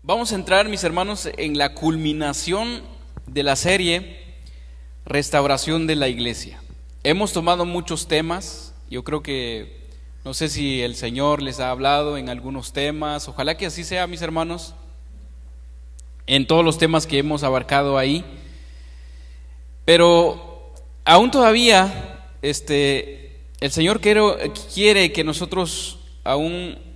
Vamos a entrar, mis hermanos, en la culminación de la serie Restauración de la Iglesia. Hemos tomado muchos temas, yo creo que, no sé si el Señor les ha hablado en algunos temas, ojalá que así sea, mis hermanos, en todos los temas que hemos abarcado ahí, pero aún todavía el Señor quiere que nosotros aún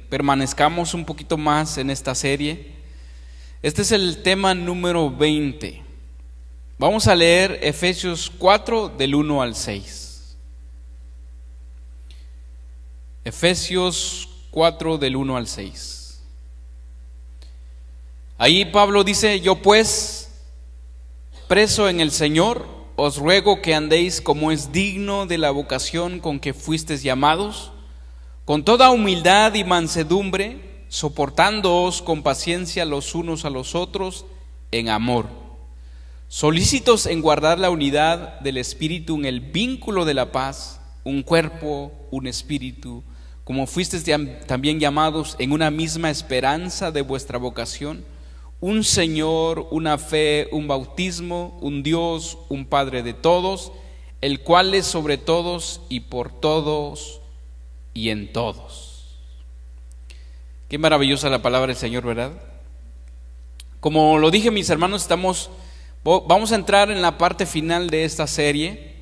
permanezcamos un poquito más en esta serie. Este es el tema número 20. Vamos a leer Efesios 4 del 1 al 6. Efesios 4 del 1 al 6. Ahí Pablo dice: yo pues, preso en el Señor, os ruego que andéis como es digno de la vocación con que fuisteis llamados, con toda humildad y mansedumbre, soportándoos con paciencia los unos a los otros en amor, solícitos en guardar la unidad del Espíritu en el vínculo de la paz, un cuerpo, un espíritu, como fuisteis también llamados en una misma esperanza de vuestra vocación, un Señor, una fe, un bautismo, un Dios, un Padre de todos, el cual es sobre todos y por todos y en todos. Qué maravillosa la palabra del Señor, ¿verdad? Como lo dije, mis hermanos, vamos a entrar en la parte final de esta serie,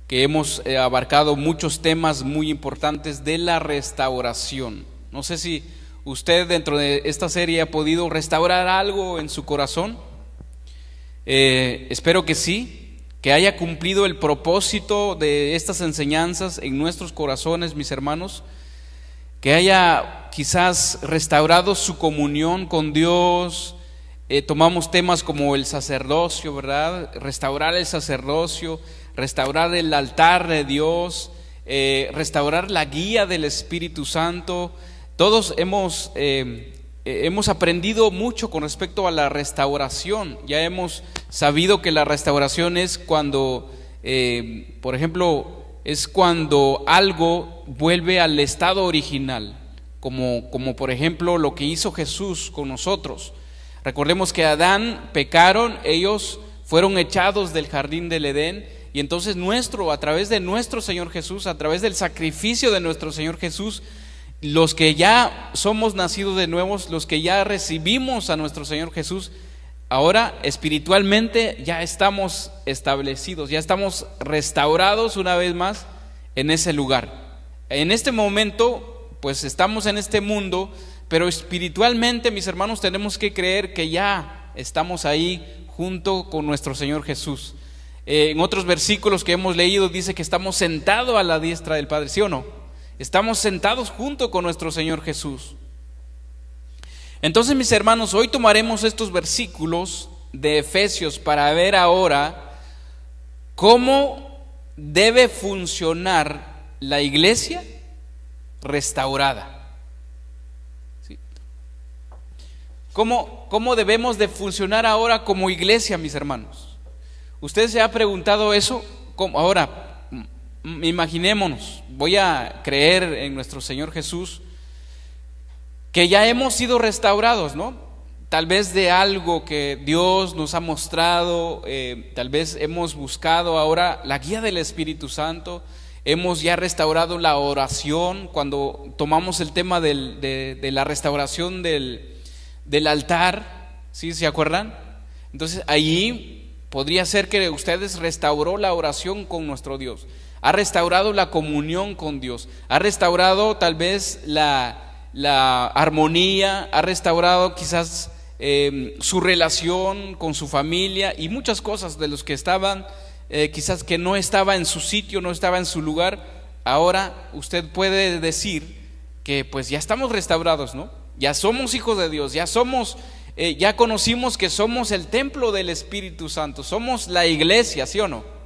que hemos abarcado muchos temas muy importantes de la restauración. No sé si usted dentro de esta serie ha podido restaurar algo en su corazón. Espero que sí, que haya cumplido el propósito de estas enseñanzas en nuestros corazones, mis hermanos, que haya quizás restaurado su comunión con Dios. Tomamos temas como el sacerdocio, ¿verdad? Restaurar el sacerdocio, restaurar el altar de Dios, restaurar la guía del Espíritu Santo. Todos hemos aprendido mucho con respecto a la restauración. Ya hemos sabido que la restauración es cuando, por ejemplo, es cuando algo vuelve al estado original, como por ejemplo lo que hizo Jesús con nosotros. Recordemos que Adán pecaron, ellos fueron echados del jardín del Edén, y entonces a través de nuestro Señor Jesús, a través del sacrificio de nuestro Señor Jesús, los que ya somos nacidos de nuevos, los que ya recibimos a nuestro Señor Jesús, ahora espiritualmente ya estamos establecidos, ya estamos restaurados una vez más en ese lugar. En este momento, pues estamos en este mundo, pero espiritualmente, mis hermanos, tenemos que creer que ya estamos ahí junto con nuestro Señor Jesús. En otros versículos que hemos leído dice que estamos sentados a la diestra del Padre, ¿sí o no? Estamos sentados junto con nuestro Señor Jesús. Entonces, mis hermanos, hoy tomaremos estos versículos de Efesios para ver ahora cómo debe funcionar la iglesia restaurada. ¿Sí? ¿Cómo debemos de funcionar ahora como iglesia, mis hermanos? ¿Usted se ha preguntado eso? Ahora, imaginémonos, voy a creer en nuestro Señor Jesús, que ya hemos sido restaurados, ¿no? Tal vez de algo que Dios nos ha mostrado, tal vez hemos buscado ahora la guía del Espíritu Santo, hemos ya restaurado la oración. Cuando tomamos el tema de la restauración del altar, ¿sí? ¿Se acuerdan? Entonces allí podría ser que ustedes restauró la oración con nuestro Dios, ha restaurado la comunión con Dios, ha restaurado tal vez la armonía, ha restaurado quizás su relación con su familia y muchas cosas de los que estaban quizás que no estaba en su sitio, no estaba en su lugar. Ahora usted puede decir que pues ya estamos restaurados, ¿no? Ya somos hijos de Dios, ya conocimos que somos el templo del Espíritu Santo, somos la iglesia, ¿sí o no?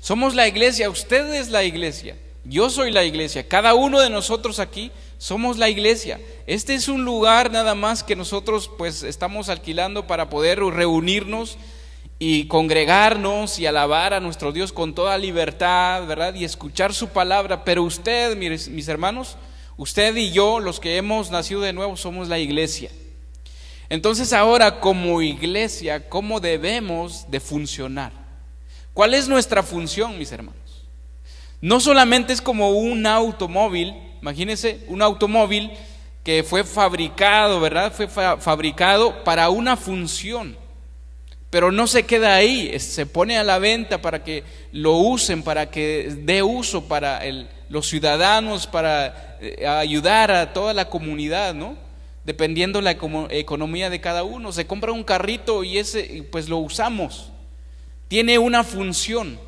Somos la iglesia, usted es la iglesia, yo soy la iglesia, cada uno de nosotros aquí somos la iglesia. Este es un lugar nada más que nosotros pues estamos alquilando para poder reunirnos y congregarnos y alabar a nuestro Dios con toda libertad, ¿verdad? Y escuchar su palabra. Pero usted, mis hermanos, usted y yo, los que hemos nacido de nuevo, somos la iglesia. Entonces ahora como iglesia, ¿cómo debemos de funcionar? ¿Cuál es nuestra función, mis hermanos? No solamente es como un automóvil, imagínense un automóvil que fue fabricado, ¿verdad? Fue fabricado para una función, pero no se queda ahí, se pone a la venta para que lo usen, para que dé uso para los ciudadanos, para ayudar a toda la comunidad, ¿no? Dependiendo la economía de cada uno. Se compra un carrito y ese pues lo usamos, tiene una función.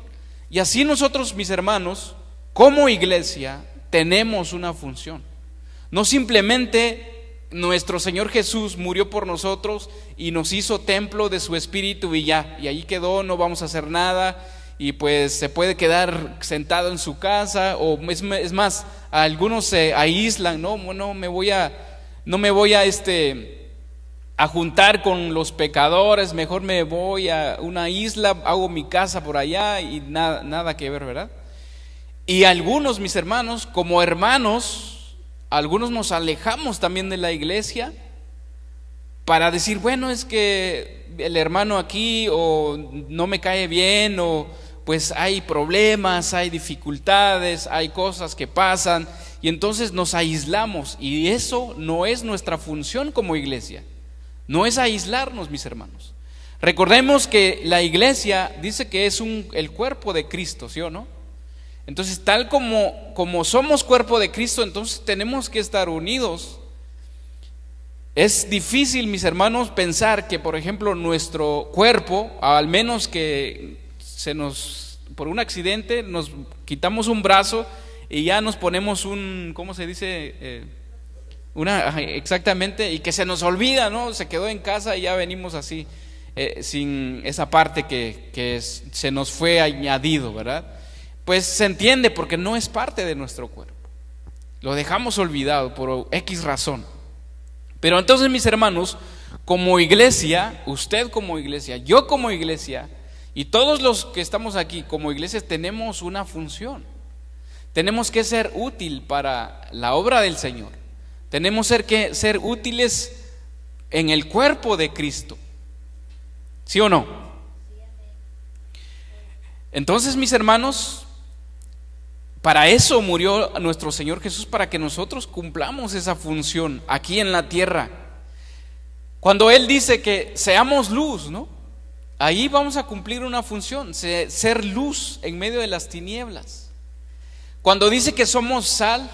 Y así nosotros, mis hermanos, como iglesia, tenemos una función. No simplemente nuestro Señor Jesús murió por nosotros y nos hizo templo de su Espíritu y ya, y ahí quedó, no vamos a hacer nada, y pues se puede quedar sentado en su casa, o es más, algunos se aíslan, no me voy a juntar con los pecadores, mejor me voy a una isla, hago mi casa por allá y nada que ver, ¿verdad? Y algunos, mis hermanos, como hermanos, algunos nos alejamos también de la iglesia para decir, bueno, es que el hermano aquí o no me cae bien, o pues hay problemas, hay dificultades, hay cosas que pasan, y entonces nos aislamos, y eso no es nuestra función como iglesia. No es aislarnos, mis hermanos. Recordemos que la iglesia dice que es el cuerpo de Cristo, ¿sí o no? Entonces, tal como somos cuerpo de Cristo, entonces tenemos que estar unidos. Es difícil, mis hermanos, pensar que, por ejemplo, nuestro cuerpo, al menos que por un accidente, nos quitamos un brazo y ya nos ponemos ¿cómo se dice? Exactamente, y que se nos olvida, ¿no? Se quedó en casa y ya venimos así, sin esa parte que se nos fue añadido, ¿verdad? Pues se entiende porque no es parte de nuestro cuerpo. Lo dejamos olvidado por X razón. Pero entonces, mis hermanos, como iglesia, usted como iglesia, yo como iglesia, y todos los que estamos aquí como iglesias tenemos una función. Tenemos que ser útil para la obra del Señor. Tenemos que ser útiles en el cuerpo de Cristo. ¿Sí o no? Entonces, mis hermanos, para eso murió nuestro Señor Jesús, para que nosotros cumplamos esa función aquí en la tierra. Cuando Él dice que seamos luz, ¿no? Ahí vamos a cumplir una función, ser luz en medio de las tinieblas. Cuando dice que somos sal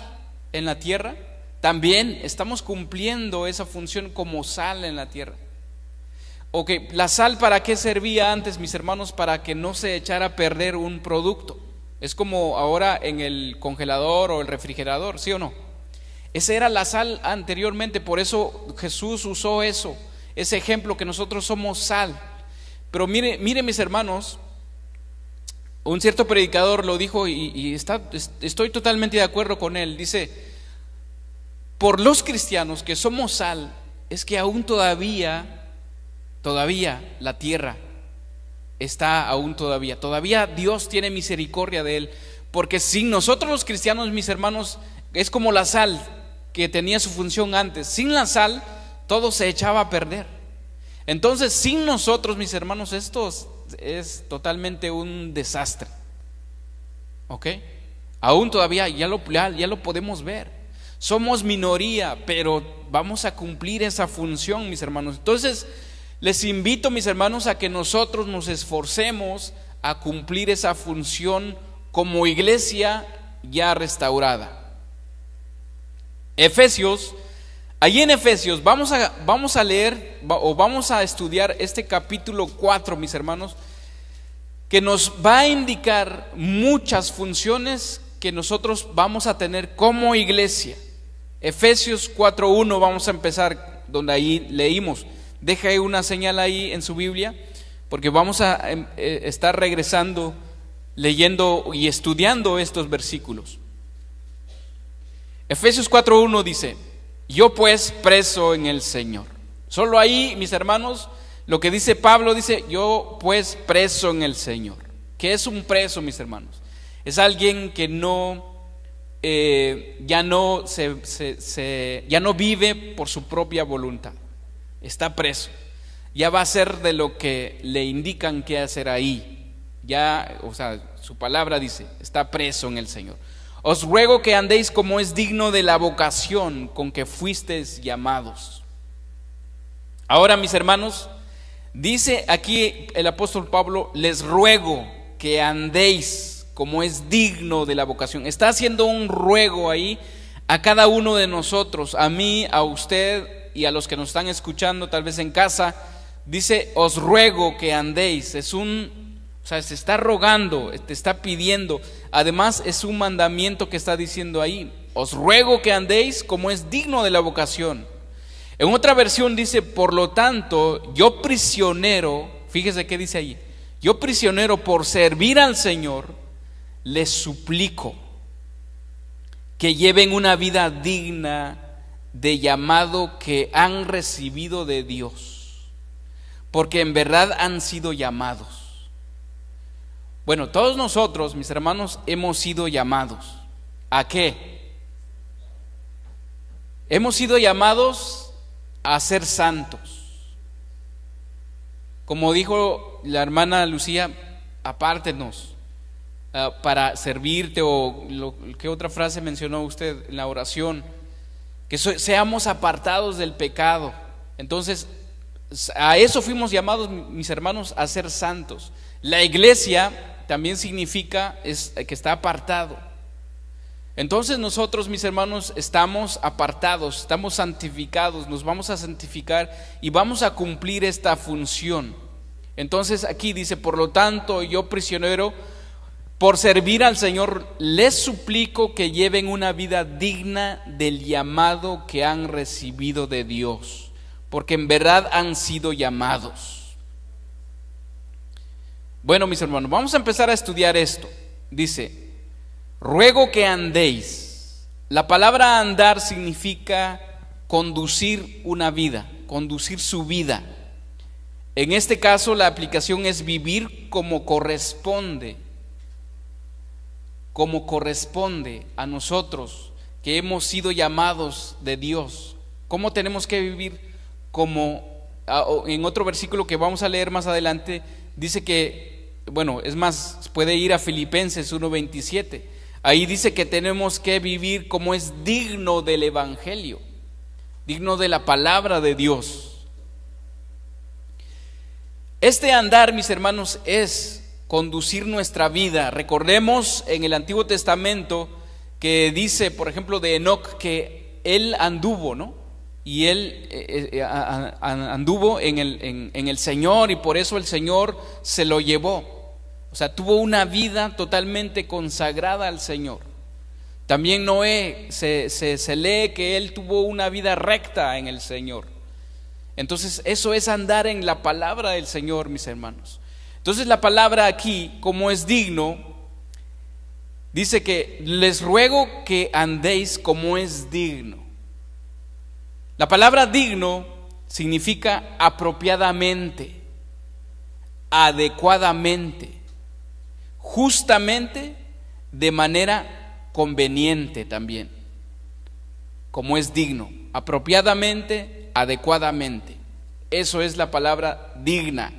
en la tierra, también estamos cumpliendo esa función como sal en la tierra. La sal, ¿para qué servía antes, mis hermanos? Para que no se echara a perder un producto. Es como ahora en el congelador o el refrigerador, ¿sí o no? Esa era la sal anteriormente, por eso Jesús usó ese ejemplo, que nosotros somos sal. Pero mire mis hermanos, un cierto predicador lo dijo y estoy totalmente de acuerdo con él. Dice, por los cristianos que somos sal, es que aún todavía la tierra está todavía Dios tiene misericordia de él, porque sin nosotros los cristianos, mis hermanos, es como la sal que tenía su función antes. Sin la sal todo se echaba a perder. Entonces, sin nosotros, mis hermanos, esto es totalmente un desastre. ¿Ok? Aún todavía ya lo podemos ver. Somos minoría, pero vamos a cumplir esa función, mis hermanos. Entonces, les invito, mis hermanos, a que nosotros nos esforcemos a cumplir esa función como iglesia ya restaurada. Allí en Efesios vamos a leer o vamos a estudiar este capítulo 4, mis hermanos, que nos va a indicar muchas funciones que nosotros vamos a tener como iglesia. Efesios 4:1, vamos a empezar donde ahí leímos. Deja una señal ahí en su Biblia, porque vamos a estar regresando, leyendo y estudiando estos versículos. Efesios 4:1 dice: yo pues preso en el Señor. Solo ahí, mis hermanos, lo que dice Pablo, dice: yo pues preso en el Señor. ¿Qué es un preso, mis hermanos? Es alguien que ya no vive por su propia voluntad. está preso. Ya va a hacer de lo que le indican que hacer ahí. Ya, o sea, su palabra dice, está preso en el Señor. Os ruego que andéis como es digno de la vocación con que fuisteis llamados. Ahora, mis hermanos, dice aquí el apóstol Pablo, les ruego que andéis como es digno de la vocación. Está haciendo un ruego ahí a cada uno de nosotros, a mí, a usted y a los que nos están escuchando tal vez en casa. Dice, os ruego que andéis. Se está rogando, te está pidiendo. Además es un mandamiento que está diciendo ahí, os ruego que andéis como es digno de la vocación. En otra versión dice, por lo tanto, yo prisionero, fíjese qué dice ahí, yo prisionero por servir al Señor, les suplico que lleven una vida digna de llamado que han recibido de Dios, porque en verdad han sido llamados. Bueno, todos nosotros, mis hermanos, hemos sido llamados. ¿A qué? Hemos sido llamados a ser santos. Como dijo la hermana Lucía, apártenos para servirte, o ¿qué otra frase mencionó usted en la oración? Que seamos apartados del pecado. Entonces, a eso fuimos llamados, mis hermanos, a ser santos. La iglesia también significa que está apartado. Entonces nosotros, mis hermanos, estamos apartados, estamos santificados, nos vamos a santificar y vamos a cumplir esta función. Entonces aquí dice, por lo tanto, yo prisionero, por servir al Señor, les suplico que lleven una vida digna del llamado que han recibido de Dios, porque en verdad han sido llamados. Bueno, mis hermanos, vamos a empezar a estudiar esto. Dice, ruego que andéis. La palabra andar significa conducir una vida, conducir su vida. En este caso la aplicación es vivir como corresponde a nosotros que hemos sido llamados de Dios. ¿Cómo tenemos que vivir? Como en otro versículo que vamos a leer más adelante, dice que, bueno, es más, puede ir a Filipenses 1:27. Ahí dice que tenemos que vivir como es digno del evangelio, digno de la palabra de Dios. Este andar, mis hermanos, es conducir nuestra vida. Recordemos en el Antiguo Testamento que dice, por ejemplo, de Enoc, que él anduvo, ¿no? Y él anduvo en el Señor, y por eso el Señor se lo llevó. O sea, tuvo una vida totalmente consagrada al Señor. También Noé, se lee que él tuvo una vida recta en el Señor. Entonces eso es andar en la palabra del Señor, mis hermanos. Entonces la palabra aquí, como es digno, dice que les ruego que andéis como es digno. La palabra digno significa apropiadamente, adecuadamente, justamente, de manera conveniente también. Como es digno, apropiadamente, adecuadamente. Eso es la palabra digna.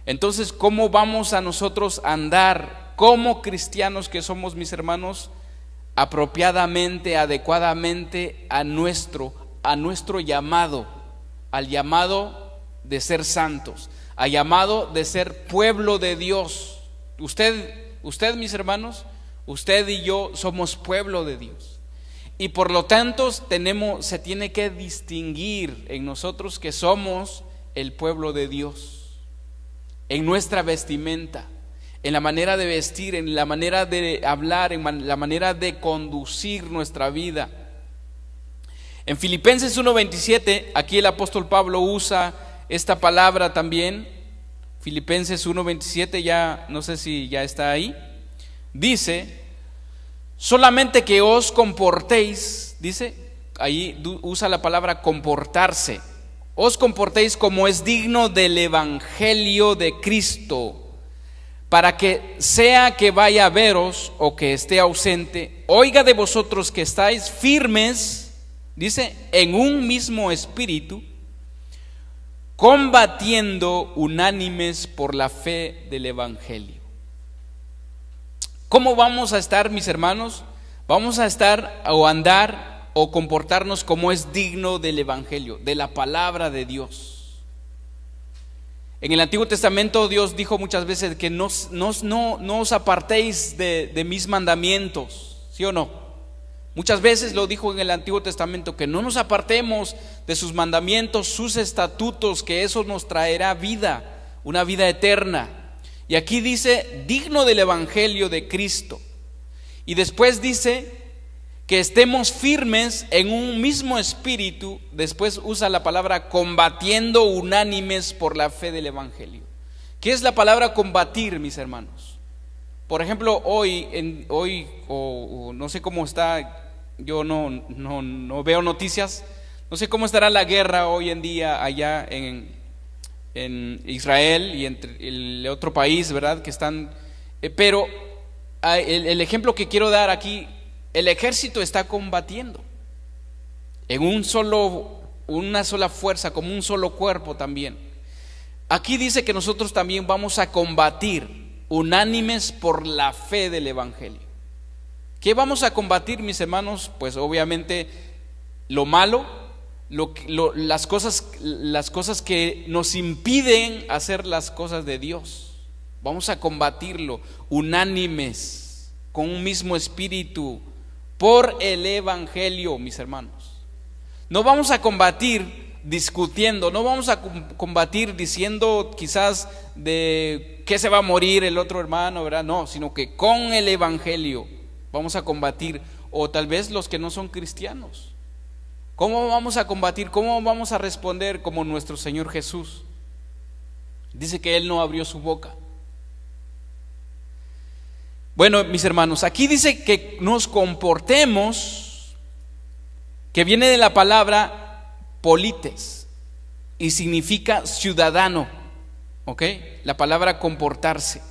Entonces, ¿cómo vamos a nosotros a andar como cristianos que somos, mis hermanos? Apropiadamente, adecuadamente a nuestro llamado, al llamado de ser santos, al llamado de ser pueblo de Dios. Usted, mis hermanos, usted y yo somos pueblo de Dios. Y por lo tanto se tiene que distinguir en nosotros que somos el pueblo de Dios, en nuestra vestimenta, en la manera de vestir, en la manera de hablar, en la manera de conducir nuestra vida. En Filipenses 1:27, aquí el apóstol Pablo usa esta palabra también. Filipenses 1:27, ya no sé si ya está ahí. Dice, solamente que os comportéis, dice, ahí usa la palabra comportarse. Os comportéis como es digno del evangelio de Cristo, para que sea que vaya a veros o que esté ausente, oiga de vosotros que estáis firmes, dice, en un mismo espíritu, combatiendo unánimes por la fe del Evangelio. ¿Cómo vamos a estar, mis hermanos? Vamos a estar o andar o comportarnos como es digno del Evangelio, de la palabra de Dios. En el Antiguo Testamento Dios dijo muchas veces que no os apartéis de mis mandamientos, ¿sí o no? Muchas veces lo dijo en el Antiguo Testamento, que no nos apartemos de sus mandamientos, sus estatutos, que eso nos traerá vida, una vida eterna. Y aquí dice, digno del Evangelio de Cristo. Y después dice que estemos firmes en un mismo espíritu. Después usa la palabra combatiendo unánimes por la fe del Evangelio. ¿Qué es la palabra combatir, mis hermanos? Por ejemplo, hoy o no sé cómo está, yo no veo noticias, no sé cómo estará la guerra hoy en día allá en Israel y entre el otro país, ¿verdad? Que están, pero el ejemplo que quiero dar aquí, el ejército está combatiendo en una sola fuerza, como un solo cuerpo también. Aquí dice que nosotros también vamos a combatir unánimes por la fe del Evangelio. ¿Qué vamos a combatir, mis hermanos? Pues obviamente lo malo, las cosas que nos impiden hacer las cosas de Dios. Vamos a combatirlo unánimes, con un mismo espíritu, por el Evangelio, mis hermanos. No vamos a combatir discutiendo, no vamos a combatir diciendo quizás de qué se va a morir el otro hermano, ¿verdad? No, sino que con el Evangelio vamos a combatir, o tal vez los que no son cristianos. ¿Cómo vamos a combatir? ¿Cómo vamos a responder como nuestro Señor Jesús? Dice que Él no abrió su boca. Bueno, mis hermanos, aquí dice que nos comportemos, que viene de la palabra polites y significa ciudadano, ¿ok? La palabra comportarse.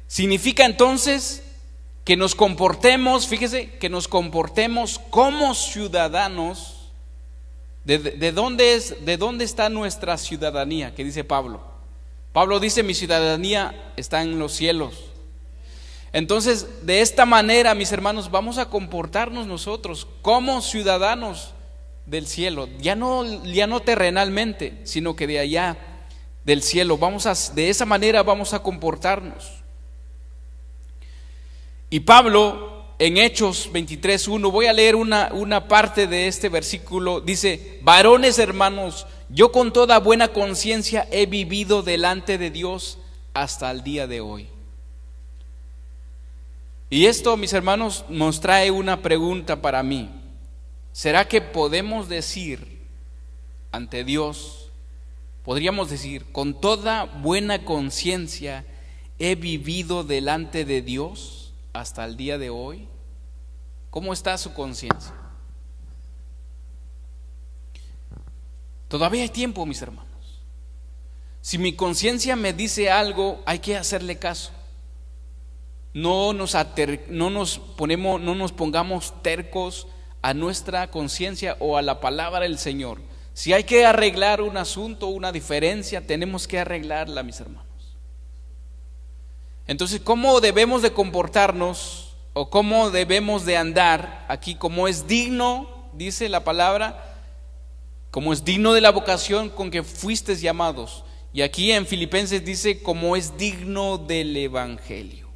Significa entonces que nos comportemos, fíjese, que nos comportemos como ciudadanos. ¿De dónde está nuestra ciudadanía? Que dice Pablo. Pablo dice, mi ciudadanía está en los cielos. Entonces, de esta manera, mis hermanos, vamos a comportarnos nosotros como ciudadanos del cielo, ya no terrenalmente, sino que de allá del cielo. De esa manera vamos a comportarnos. Y Pablo, en Hechos 23:1, voy a leer una parte de este versículo, dice: varones hermanos, yo con toda buena conciencia he vivido delante de Dios hasta el día de hoy. Y esto, mis hermanos, nos trae una pregunta para mí. ¿Será que podemos decir ante Dios, podríamos decir, con toda buena conciencia he vivido delante de Dios hasta el día de hoy? ¿Cómo está su conciencia? Todavía hay tiempo, mis hermanos. Si mi conciencia me dice algo, hay que hacerle caso. No nos pongamos tercos a nuestra conciencia o a la palabra del Señor. Si hay que arreglar un asunto, una diferencia, tenemos que arreglarla, mis hermanos. Entonces, ¿cómo debemos de comportarnos o cómo debemos de andar aquí? Como es digno, dice la palabra, como es digno de la vocación con que fuisteis llamados. Y aquí en Filipenses dice, como es digno del Evangelio.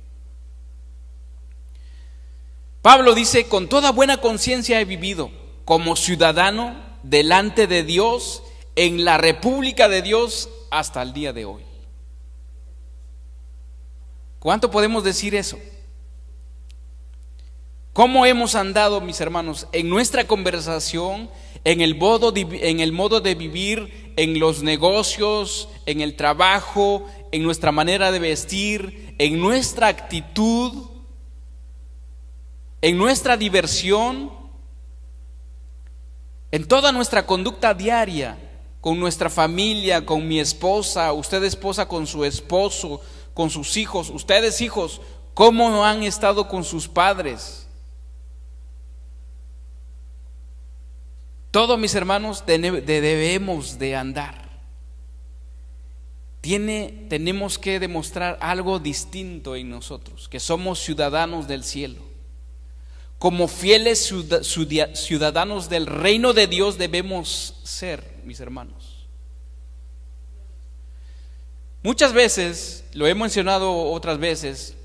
Pablo dice, con toda buena conciencia he vivido como ciudadano delante de Dios, en la república de Dios hasta el día de hoy. ¿Cuánto podemos decir eso? ¿Cómo hemos andado, mis hermanos, en nuestra conversación, en el modo de vivir, en los negocios, en el trabajo, en nuestra manera de vestir, en nuestra actitud, en nuestra diversión, en toda nuestra conducta diaria, con nuestra familia, con mi esposa, usted esposa con su esposo, con sus hijos, ustedes hijos, cómo han estado con sus padres? Todo, mis hermanos, debemos de andar tenemos que demostrar algo distinto en nosotros, que somos ciudadanos del cielo. Como fieles ciudadanos del reino de Dios debemos ser, mis hermanos. Muchas veces, lo he mencionado otras veces,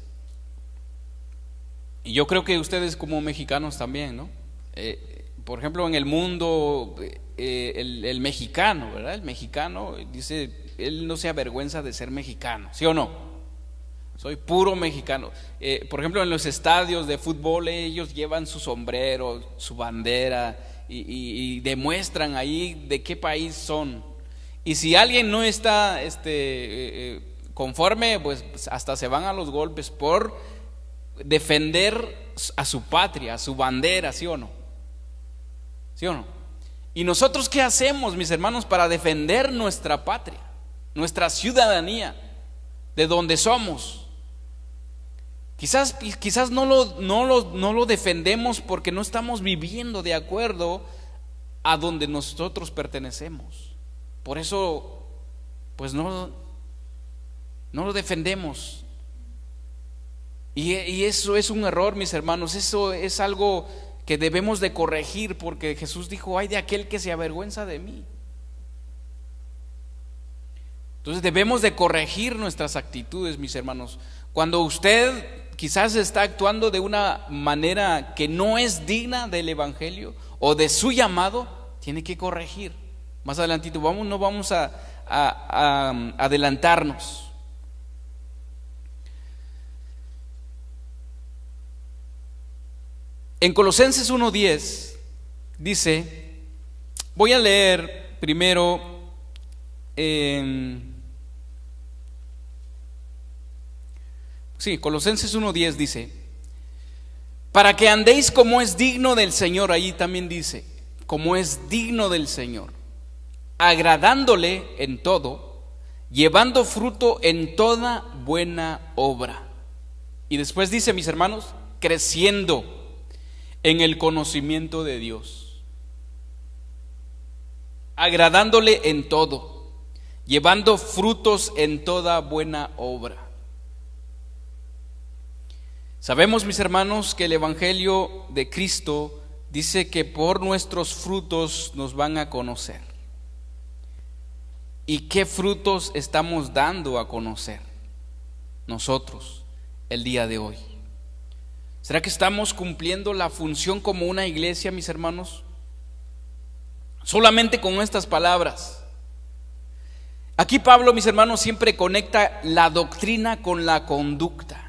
y yo creo que ustedes como mexicanos también, ¿no? Por ejemplo, en el mundo, el mexicano, ¿verdad? El mexicano dice, él no se avergüenza de ser mexicano, ¿sí o no? Soy puro mexicano. Por ejemplo, en los estadios de fútbol ellos llevan su sombrero, su bandera y demuestran ahí de qué país son. Y si alguien no está conforme, pues hasta se van a los golpes por defender a su patria, a su bandera, ¿sí o no? ¿Sí o no? ¿Y nosotros qué hacemos, mis hermanos, para defender nuestra patria, nuestra ciudadanía, de donde somos? Quizás no lo defendemos porque no estamos viviendo de acuerdo a donde nosotros pertenecemos. Por eso, pues no lo defendemos. Y eso es un error, mis hermanos. Eso es algo que debemos de corregir, porque Jesús dijo, ay de aquel que se avergüenza de mí. Entonces debemos de corregir nuestras actitudes, mis hermanos. Cuando usted quizás está actuando de una manera que no es digna del evangelio o de su llamado, tiene que corregir. Más adelantito, no vamos a adelantarnos. En Colosenses 1:10 dice, voy a leer primero Colosenses 1:10 dice, para que andéis como es digno del Señor, ahí también dice, como es digno del Señor, agradándole en todo, llevando fruto en toda buena obra. Y después dice, mis hermanos, creciendo en el conocimiento de Dios, agradándole en todo, llevando frutos en toda buena obra. Sabemos, mis hermanos, que el Evangelio de Cristo dice que por nuestros frutos nos van a conocer. ¿Y qué frutos estamos dando a conocer nosotros el día de hoy? ¿Será que estamos cumpliendo la función como una iglesia, mis hermanos? Solamente con estas palabras. Aquí Pablo, mis hermanos, siempre conecta la doctrina con la conducta.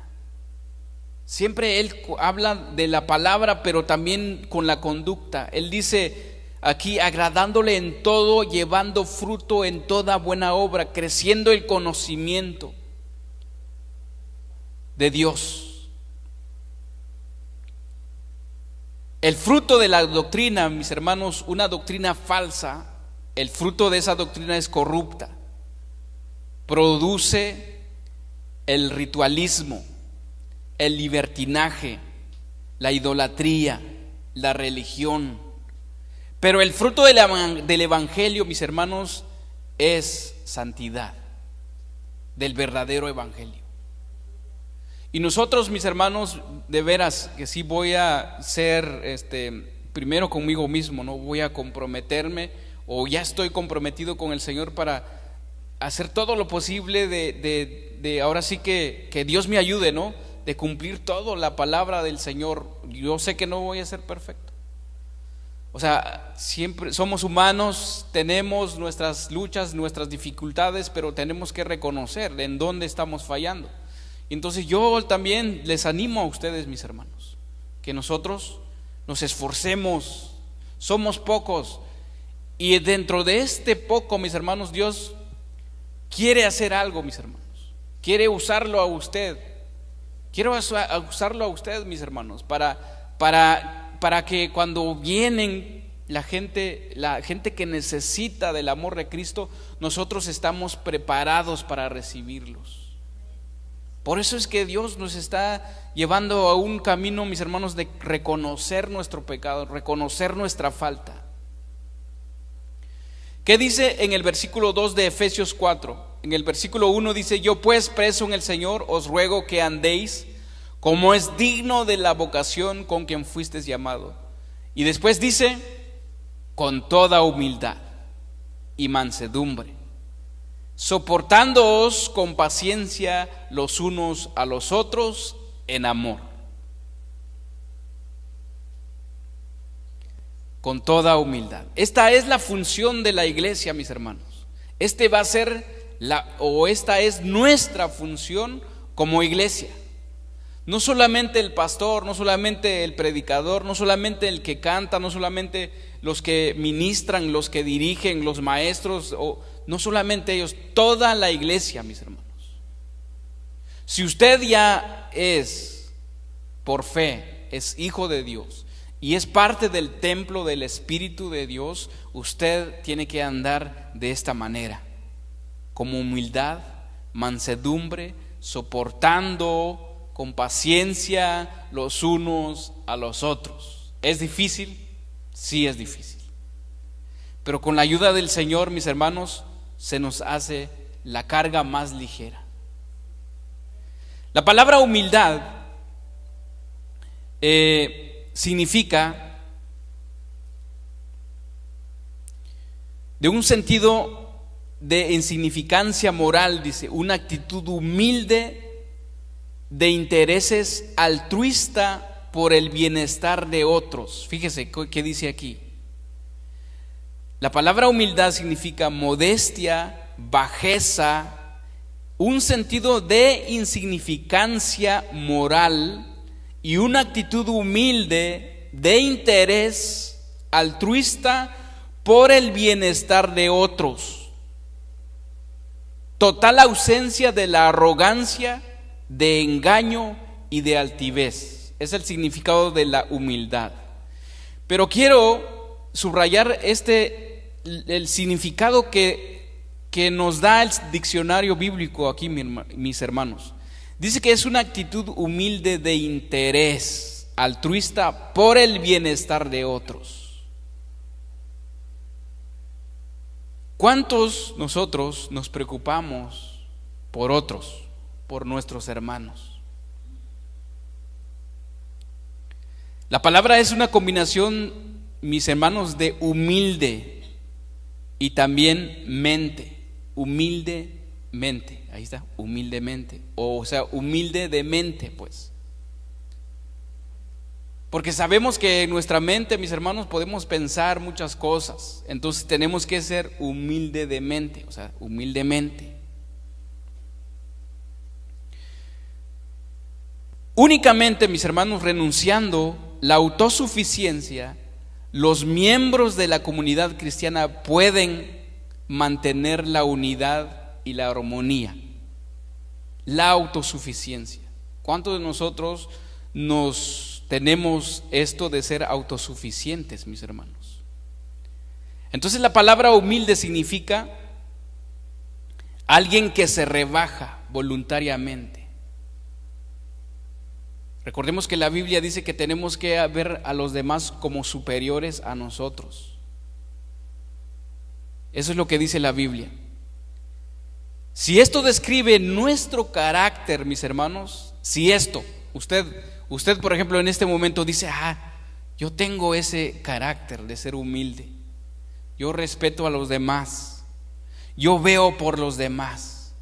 Siempre él habla de la palabra, pero también con la conducta. Él dice aquí, agradándole en todo, llevando fruto en toda buena obra, creciendo el conocimiento de Dios. El fruto de la doctrina, mis hermanos, una doctrina falsa, el fruto de esa doctrina es corrupta. Produce el ritualismo, el libertinaje, la idolatría, la religión. Pero el fruto del evangelio, mis hermanos, es santidad, del verdadero evangelio. Y nosotros, mis hermanos, de veras que sí voy a ser primero conmigo mismo, no voy a comprometerme, o ya estoy comprometido con el Señor para hacer todo lo posible de ahora sí que Dios me ayude, ¿no? De cumplir todo la palabra del Señor. Yo sé que no voy a ser perfecto. O sea, siempre somos humanos, tenemos nuestras luchas, nuestras dificultades, pero tenemos que reconocer en dónde estamos fallando. Entonces yo también les animo a ustedes, mis hermanos, que nosotros nos esforcemos. Somos pocos, y dentro de este poco, mis hermanos, Dios quiere hacer algo, mis hermanos. Quiere usarlo a usted. Quiero usarlo a usted, mis hermanos, para que cuando vienen la gente que necesita del amor de Cristo, nosotros estamos preparados para recibirlos. Por eso es que Dios nos está llevando a un camino, mis hermanos, de reconocer nuestro pecado, reconocer nuestra falta. ¿Qué dice en el versículo 2 de Efesios 4? En el versículo 1 dice: yo pues, preso en el Señor, os ruego que andéis como es digno de la vocación con quien fuisteis llamado. Y después dice: con toda humildad y mansedumbre, soportándoos con paciencia los unos a los otros en amor. Con toda humildad. Esta es la función de la iglesia, mis hermanos. Esta es nuestra función como iglesia. No solamente el pastor, no solamente el predicador, no solamente el que canta, no solamente los que ministran, los que dirigen, los maestros, no solamente ellos, toda la iglesia, mis hermanos. Si usted ya es, por fe, es hijo de Dios y es parte del templo del Espíritu de Dios, usted tiene que andar de esta manera, como humildad, mansedumbre, soportando con paciencia los unos a los otros. ¿Es difícil? Sí, es difícil. Pero con la ayuda del Señor, mis hermanos, se nos hace la carga más ligera. La palabra humildad significa de un sentido de insignificancia moral, dice, una actitud humilde de intereses altruista por el bienestar de otros. Fíjese qué dice aquí. La palabra humildad significa modestia, bajeza, un sentido de insignificancia moral y una actitud humilde de interés altruista por el bienestar de otros. Total ausencia de la arrogancia, de engaño y de altivez. Es el significado de la humildad. Pero quiero subrayar el significado que nos da el diccionario bíblico aquí, mis hermanos. Dice que es una actitud humilde de interés altruista por el bienestar de otros. ¿Cuántos nosotros nos preocupamos por otros, por nuestros hermanos? La palabra es una combinación, mis hermanos, de humilde y también mente. Humildemente, ahí está, humildemente, o sea, humilde de mente, pues. Porque sabemos que en nuestra mente, mis hermanos, podemos pensar muchas cosas. Entonces tenemos que ser humilde de mente, o sea, humildemente. Únicamente, mis hermanos, renunciando la autosuficiencia, los miembros de la comunidad cristiana pueden mantener la unidad y la armonía. La autosuficiencia. ¿Cuántos de nosotros nos tenemos esto de ser autosuficientes, mis hermanos? Entonces la palabra humilde significa alguien que se rebaja voluntariamente. Recordemos que la Biblia dice que tenemos que ver a los demás como superiores a nosotros. Eso es lo que dice la Biblia. Si esto describe nuestro carácter, mis hermanos, si esto, usted por ejemplo en este momento dice: yo tengo ese carácter de ser humilde, yo respeto a los demás, yo veo por los demás,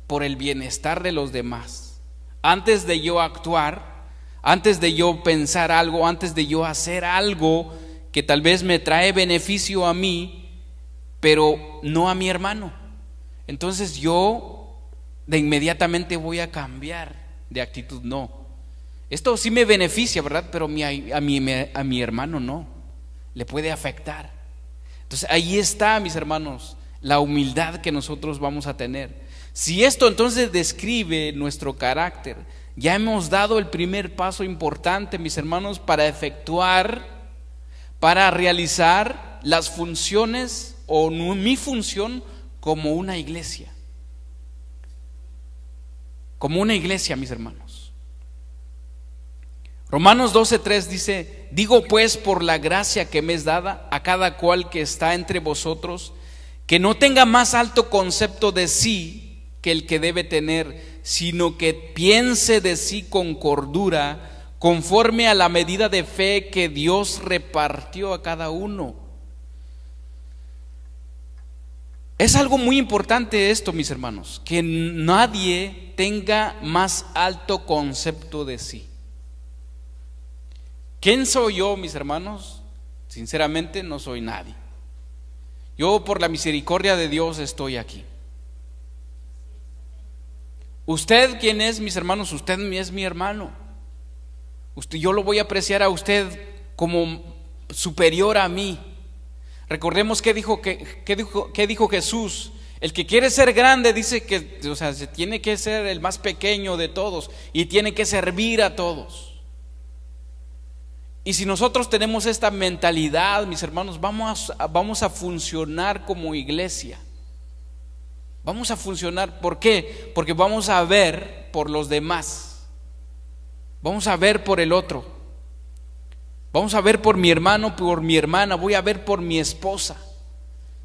por el bienestar de los demás, antes de yo actuar, antes de yo pensar algo, antes de yo hacer algo que tal vez me trae beneficio a mí, pero no a mi hermano, entonces yo de inmediatamente voy a cambiar de actitud. No, esto sí me beneficia, ¿verdad? Pero a mi hermano no, le puede afectar. Entonces ahí está, mis hermanos, la humildad que nosotros vamos a tener. Si esto entonces describe nuestro carácter, ya hemos dado el primer paso importante, mis hermanos, para realizar las funciones o mi función como una iglesia. Como una iglesia, mis hermanos. Romanos 12:3 dice: digo pues, por la gracia que me es dada, a cada cual que está entre vosotros, que no tenga más alto concepto de sí que el que debe tener, sino que piense de sí con cordura, conforme a la medida de fe que Dios repartió a cada uno. Es algo muy importante esto, mis hermanos, que nadie tenga más alto concepto de sí. ¿Quién soy yo, mis hermanos? Sinceramente no soy nadie. Yo, por la misericordia de Dios, estoy aquí. ¿Usted quién es, mis hermanos? Usted es mi hermano. Yo lo voy a apreciar a usted como superior a mí. Recordemos qué dijo Jesús. El que quiere ser grande dice que, se tiene que ser el más pequeño de todos y tiene que servir a todos. Y si nosotros tenemos esta mentalidad, mis hermanos, vamos a funcionar como iglesia. Vamos a funcionar. ¿Por qué? Porque vamos a ver por los demás. Vamos a ver por el otro. Vamos a ver por mi hermano, por mi hermana. Voy a ver por mi esposa.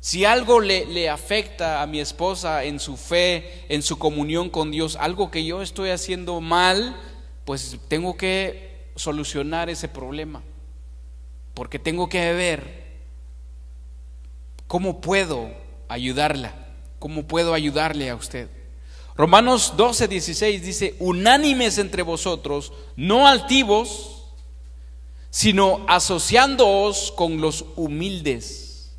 Si algo le afecta a mi esposa en su fe, en su comunión con Dios, algo que yo estoy haciendo mal, pues tengo que solucionar ese problema, porque tengo que ver cómo puedo ayudarla, cómo puedo ayudarle a usted. Romanos 12:16 dice: unánimes entre vosotros, no altivos, sino asociándoos con los humildes.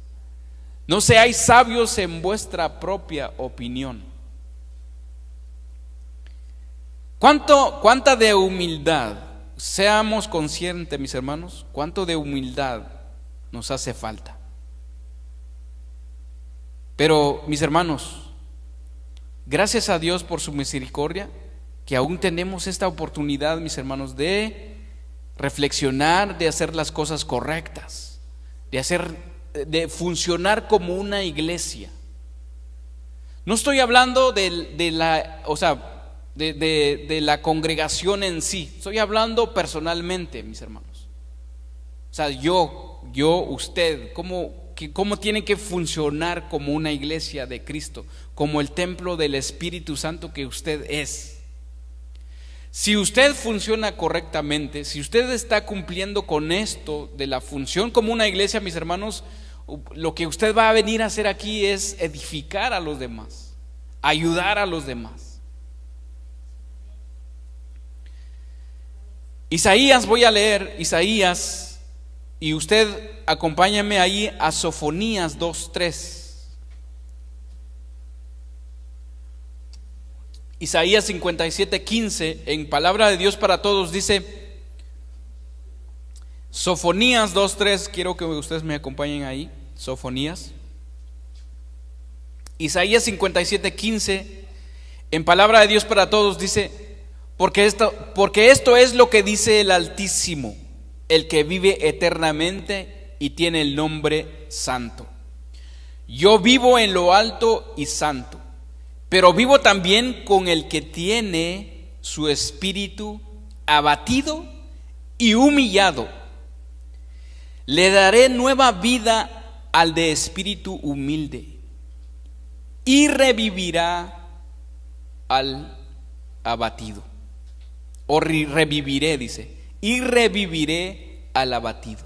No seáis sabios en vuestra propia opinión. ¿Cuánta de humildad? Seamos conscientes, mis hermanos, cuánto de humildad nos hace falta. Pero, mis hermanos, gracias a Dios por su misericordia, que aún tenemos esta oportunidad, mis hermanos, de reflexionar, de hacer las cosas correctas, de funcionar como una iglesia. No estoy hablando de la congregación en sí. Estoy hablando personalmente, mis hermanos. O sea, usted, ¿cómo tiene que funcionar como una iglesia de Cristo? Como el templo del Espíritu Santo que usted es. Si usted funciona correctamente, si usted está cumpliendo con esto de la función como una iglesia, mis hermanos, lo que usted va a venir a hacer aquí es edificar a los demás, ayudar a los demás. Isaías, voy a leer Isaías, y usted acompáñame ahí a Sofonías 2:3. Isaías 57:15, en Palabra de Dios para Todos, dice, Sofonías 2:3, quiero que ustedes me acompañen ahí, Sofonías. Isaías 57:15, en Palabra de Dios para Todos, dice: porque esto es lo que dice el Altísimo, el que vive eternamente y tiene el nombre santo. Yo vivo en lo alto y santo, pero vivo también con el que tiene su espíritu abatido y humillado. Le daré nueva vida al de espíritu humilde y revivirá al abatido. O reviviré, dice, y reviviré al abatido.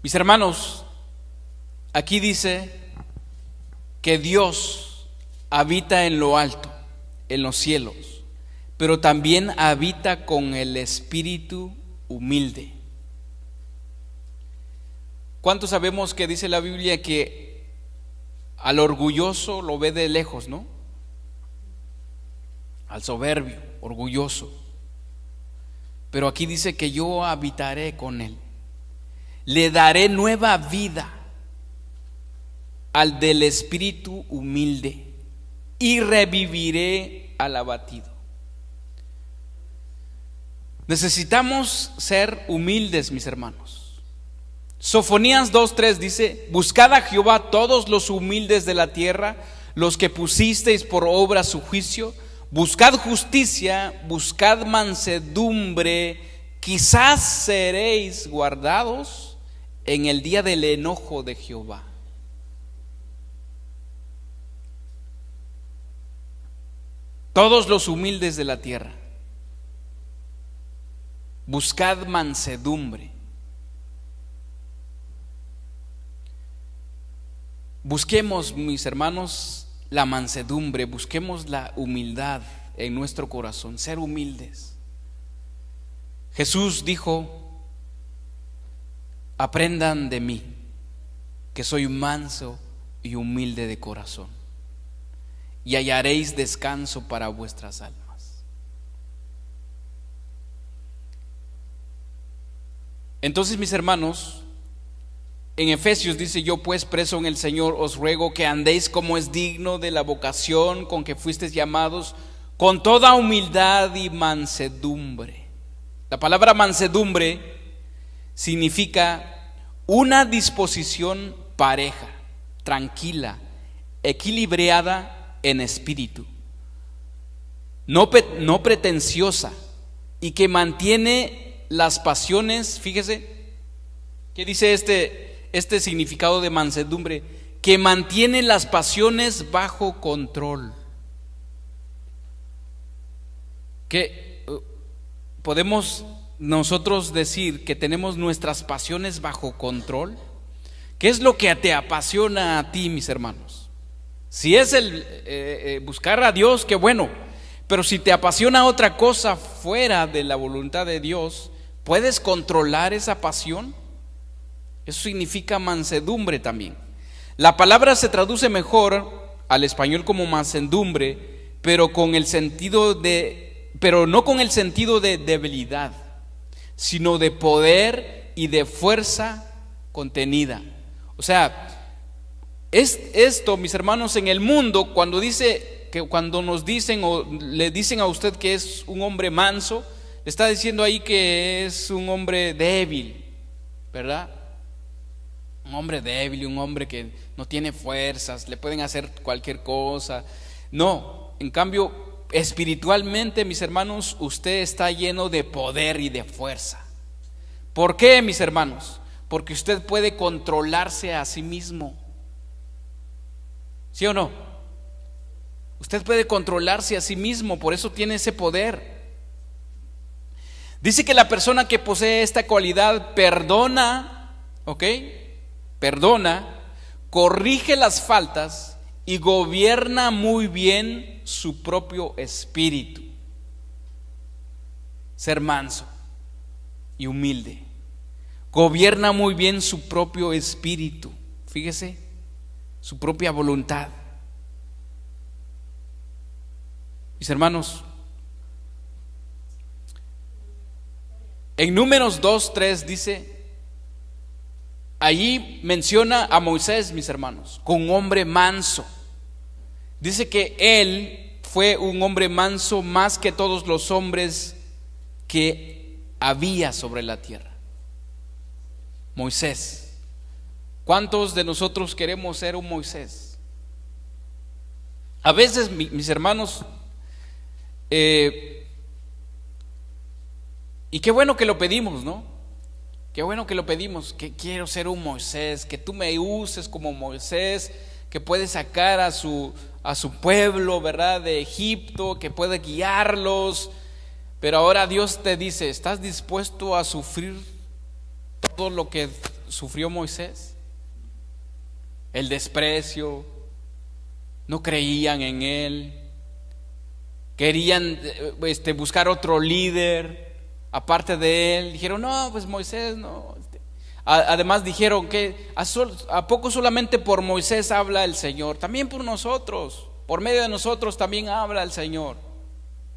Mis hermanos, aquí dice que Dios habita en lo alto, en los cielos, pero también habita con el espíritu humilde. ¿Cuántos sabemos que dice la Biblia que al orgulloso lo ve de lejos, no? Al soberbio, orgulloso. Pero aquí dice que yo habitaré con él. Le daré nueva vida al del espíritu humilde y reviviré al abatido. Necesitamos ser humildes, mis hermanos. Sofonías 2:3 dice: buscad a Jehová todos los humildes de la tierra, los que pusisteis por obra su juicio. Buscad justicia, buscad mansedumbre, quizás seréis guardados en el día del enojo de Jehová. todos los humildes de la tierra, buscad mansedumbre. Busquemos, mis hermanos, la mansedumbre, busquemos la humildad en nuestro corazón, ser humildes. Jesús dijo: aprendan de mí, que soy manso y humilde de corazón, y hallaréis descanso para vuestras almas. Entonces, mis hermanos, en Efesios dice: yo pues, preso en el Señor, os ruego que andéis como es digno de la vocación con que fuisteis llamados, con toda humildad y mansedumbre. La palabra mansedumbre significa una disposición pareja, tranquila, equilibrada en espíritu, no pretenciosa, y que mantiene las pasiones. Fíjese, ¿qué dice este significado de mansedumbre? Que mantiene las pasiones bajo control. Que podemos nosotros decir que tenemos nuestras pasiones bajo control. ¿Qué es lo que te apasiona a ti, mis hermanos? Si es el buscar a Dios, qué bueno. Pero si te apasiona otra cosa fuera de la voluntad de Dios, ¿puedes controlar esa pasión? Eso significa mansedumbre también. La palabra se traduce mejor al español como mansedumbre, pero no con el sentido de debilidad, sino de poder y de fuerza contenida. O sea, esto, mis hermanos, en el mundo, cuando nos dicen o le dicen a usted que es un hombre manso, le está diciendo ahí que es un hombre débil, ¿verdad? Un hombre débil, un hombre que no tiene fuerzas, le pueden hacer cualquier cosa. No, en cambio, espiritualmente, mis hermanos, usted está lleno de poder y de fuerza. ¿Por qué, mis hermanos? Porque usted puede controlarse a sí mismo. ¿Sí o no? Usted puede controlarse a sí mismo, por eso tiene ese poder. Dice que la persona que posee esta cualidad perdona, ¿ok? Perdona, corrige las faltas y gobierna muy bien su propio espíritu. Ser manso y humilde. Gobierna muy bien su propio espíritu. Fíjese, su propia voluntad. Mis hermanos, en Números 2:3 dice, allí menciona a Moisés, mis hermanos, con un hombre manso. Dice que él fue un hombre manso más que todos los hombres que había sobre la tierra. Moisés. ¿Cuántos de nosotros queremos ser un Moisés? A veces, mis hermanos, y qué bueno que lo pedimos, ¿no? Qué bueno que lo pedimos, que quiero ser un Moisés, que tú me uses como Moisés, que puede sacar a su pueblo, ¿verdad?, de Egipto, que puede guiarlos. Pero ahora Dios te dice, ¿estás dispuesto a sufrir todo lo que sufrió Moisés? El desprecio, no creían en él, querían buscar otro líder aparte de él. Dijeron, no, pues Moisés no. Además dijeron que ¿a poco solamente por Moisés habla el Señor? También por nosotros, por medio de nosotros también habla el Señor.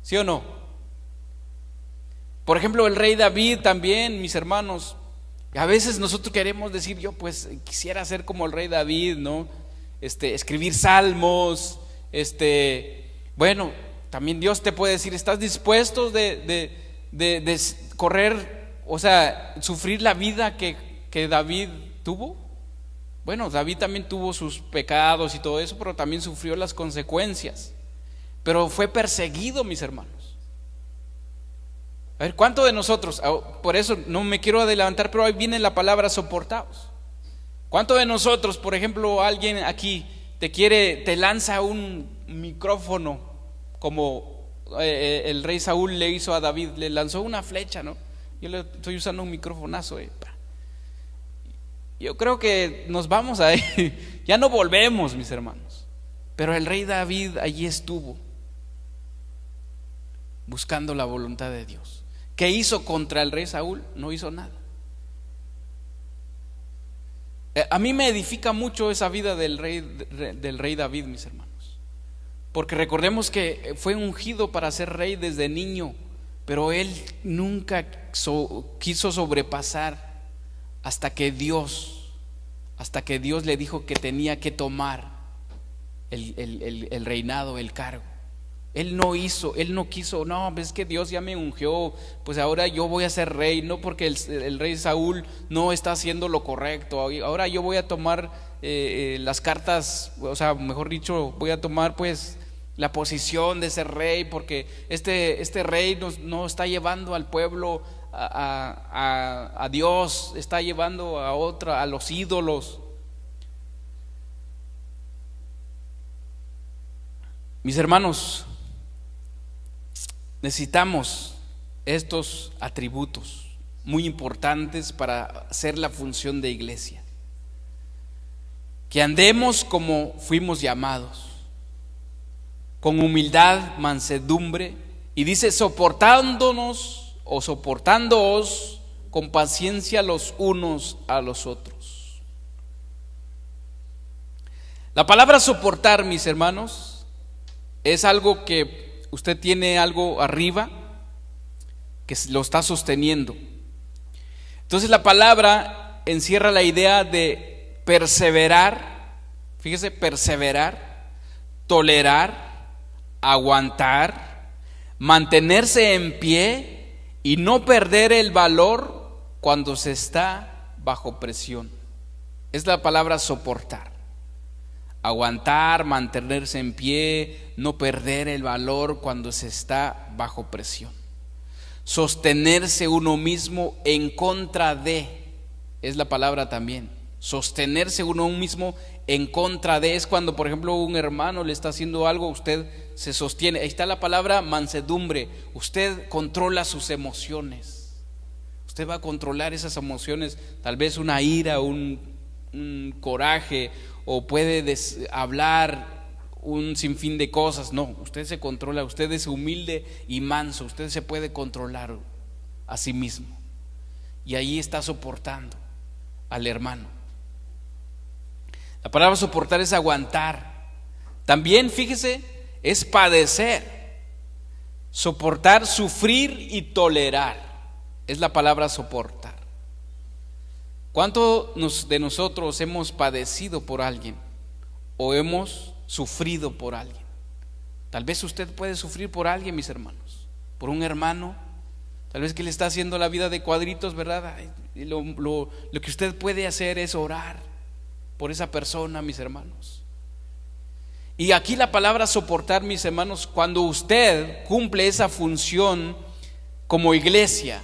¿Sí o no? Por ejemplo, el rey David también, mis hermanos. A veces nosotros queremos decir, yo pues quisiera ser como el rey David, ¿no? Escribir salmos, bueno, también Dios te puede decir, ¿estás dispuesto de correr, o sea, sufrir la vida que David tuvo? Bueno, David también tuvo sus pecados y todo eso, pero también sufrió las consecuencias. Pero fue perseguido, mis hermanos. A ver, ¿cuánto de nosotros? Por eso no me quiero adelantar, pero ahí viene la palabra soportados. ¿Cuánto de nosotros, por ejemplo, alguien aquí te lanza un micrófono como el rey Saúl le hizo a David, le lanzó una flecha, ¿no? Yo le estoy usando un microfonazo. Yo creo que nos vamos a ya no volvemos, mis hermanos. Pero el rey David allí estuvo, buscando la voluntad de Dios. ¿Qué hizo contra el rey Saúl? No hizo nada. A mí me edifica mucho esa vida del rey David, mis hermanos, porque recordemos que fue ungido para ser rey desde niño, pero él nunca quiso sobrepasar hasta que Dios le dijo que tenía que tomar el reinado, el cargo. Él no quiso, no, es que Dios ya me ungió, pues ahora yo voy a ser rey, no porque el rey Saúl no está haciendo lo correcto, ahora yo voy a tomar las cartas, o sea, mejor dicho, voy a tomar pues la posición de ser rey, porque este rey no está llevando al pueblo a Dios, está llevando a los ídolos. Mis hermanos, necesitamos estos atributos muy importantes para hacer la función de iglesia. Que andemos como fuimos llamados, con humildad, mansedumbre, y dice soportándonos o soportándoos con paciencia los unos a los otros. La palabra soportar, mis hermanos, es algo que usted tiene algo arriba que lo está sosteniendo. Entonces la palabra encierra la idea de perseverar, fíjese, perseverar, tolerar, aguantar, mantenerse en pie y no perder el valor cuando se está bajo presión. Es la palabra soportar. Aguantar, mantenerse en pie, no perder el valor cuando se está bajo presión. Sostenerse uno mismo en contra de, es la palabra también. Sostenerse uno mismo en contra de, es cuando por ejemplo un hermano le está haciendo algo, usted se sostiene. Ahí está la palabra mansedumbre. Usted controla sus emociones. Usted va a controlar esas emociones, tal vez una ira, un coraje, o puede hablar un sinfín de cosas. No, usted se controla, usted es humilde y manso, usted se puede controlar a sí mismo, y ahí está soportando al hermano. La palabra soportar es aguantar. También, fíjese, es padecer. Soportar, sufrir y tolerar, es la palabra soportar. ¿Cuántos de nosotros hemos padecido por alguien o hemos sufrido por alguien? Tal vez usted puede sufrir por alguien, mis hermanos, por un hermano, tal vez que le está haciendo la vida de cuadritos, ¿verdad? Lo que usted puede hacer es orar por esa persona, mis hermanos. Y aquí la palabra soportar, mis hermanos, cuando usted cumple esa función como iglesia,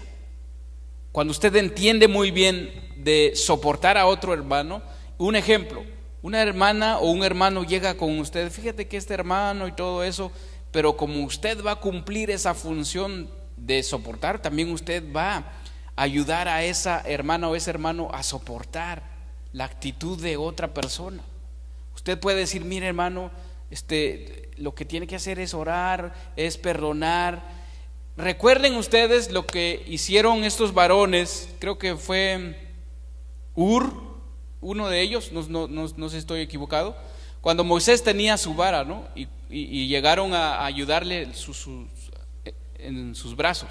cuando usted entiende muy bien de soportar a otro hermano. Un ejemplo, una hermana o un hermano llega con usted, fíjate que este hermano y todo eso, pero como usted va a cumplir esa función de soportar, también usted va a ayudar a esa hermana o ese hermano a soportar la actitud de otra persona. Usted puede decir, mire hermano, lo que tiene que hacer es orar, es perdonar. Recuerden ustedes lo que hicieron estos varones, creo que fue uno de ellos, no sé si estoy equivocado, cuando Moisés tenía su vara, ¿no? Y llegaron a ayudarle en sus brazos,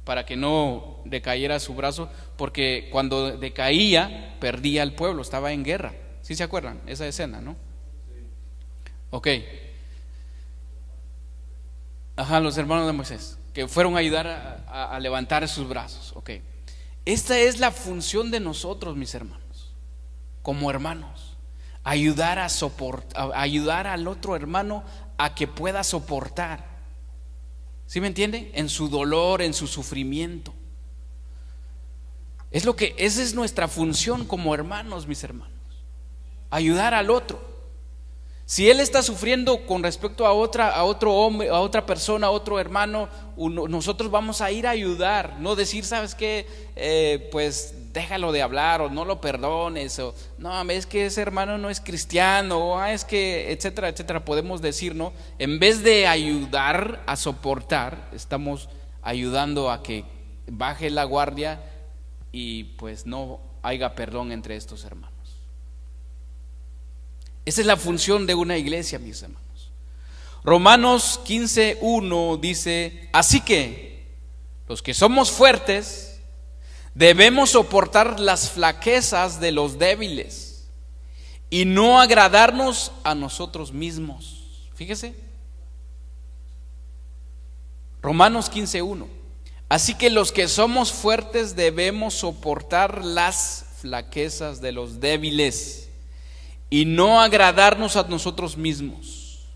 para que no decayera su brazo, porque cuando decaía, perdía el pueblo, estaba en guerra. ¿Sí se acuerdan esa escena, no? Ok. Ajá, los hermanos de Moisés, que fueron a ayudar a levantar sus brazos. Ok. Esta es la función de nosotros, mis hermanos, como hermanos, ayudar ayudar al otro hermano a que pueda soportar. ¿Sí me entiende? En su dolor, en su sufrimiento. Esa es nuestra función como hermanos, mis hermanos. Ayudar al otro. Si él está sufriendo con respecto a otro hombre, a otra persona, a otro hermano, nosotros vamos a ir a ayudar, no decir, ¿sabes qué? Pues déjalo de hablar, o no lo perdones, o no, es que ese hermano no es cristiano, o es que, etcétera, etcétera. Podemos decir, ¿no? En vez de ayudar a soportar, estamos ayudando a que baje la guardia y pues no haya perdón entre estos hermanos. Esa es la función de una iglesia, mis hermanos. Romanos 15:1 dice: así que los que somos fuertes debemos soportar las flaquezas de los débiles y no agradarnos a nosotros mismos. Fíjese, Romanos 15:1. Así que los que somos fuertes debemos soportar las flaquezas de los débiles y no agradarnos a nosotros mismos.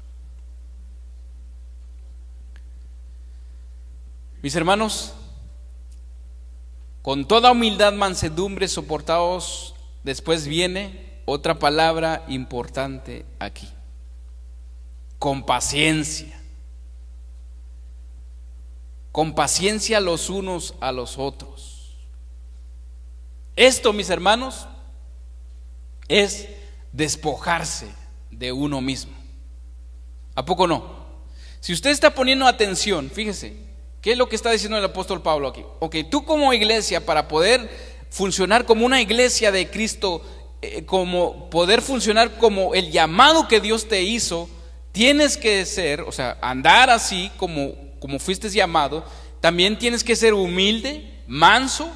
Mis hermanos, con toda humildad, mansedumbre, soportaos. Después viene otra palabra importante aquí: con paciencia. Con paciencia los unos a los otros. Esto, mis hermanos, es despojarse de uno mismo. ¿A poco no? Si usted está poniendo atención, fíjese, ¿qué es lo que está diciendo el apóstol Pablo aquí? Ok, tú como iglesia, para poder funcionar como una iglesia de Cristo, como poder funcionar como el llamado que Dios te hizo, tienes que ser, o sea, andar así como fuiste llamado. También tienes que ser humilde, manso,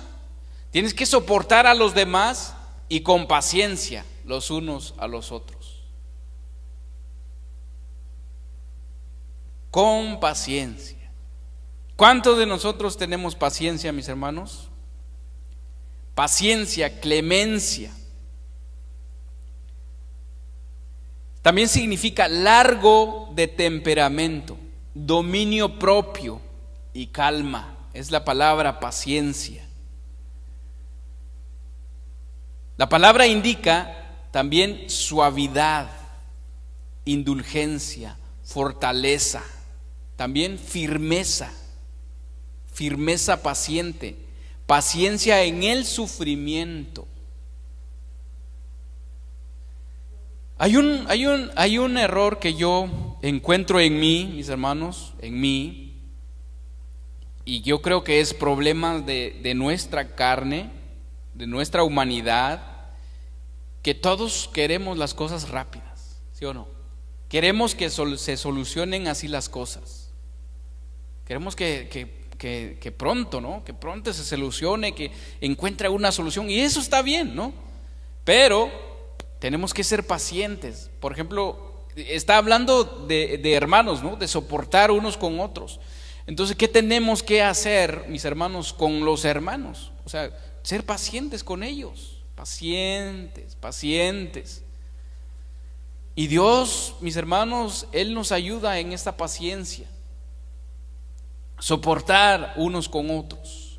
tienes que soportar a los demás y con paciencia los unos a los otros. Con paciencia. ¿Cuántos de nosotros tenemos paciencia, mis hermanos? Paciencia, clemencia. También significa largo de temperamento, dominio propio y calma. Es la palabra paciencia. La palabra indica también suavidad, indulgencia, fortaleza, también firmeza, firmeza paciente, paciencia en el sufrimiento. Hay un error que yo encuentro en mí, mis hermanos, en mí, y yo creo que es problema de nuestra carne, de nuestra humanidad, que todos queremos las cosas rápidas, ¿sí o no? Queremos que se solucionen así las cosas. Queremos que pronto, ¿no? Que pronto se solucione, que encuentre una solución, y eso está bien, ¿no? Pero tenemos que ser pacientes. Por ejemplo, está hablando de hermanos, ¿no? De soportar unos con otros. Entonces, ¿qué tenemos que hacer, mis hermanos, con los hermanos? O sea, ser pacientes con ellos. Pacientes. Y Dios, mis hermanos, Él nos ayuda en esta paciencia. Soportar unos con otros.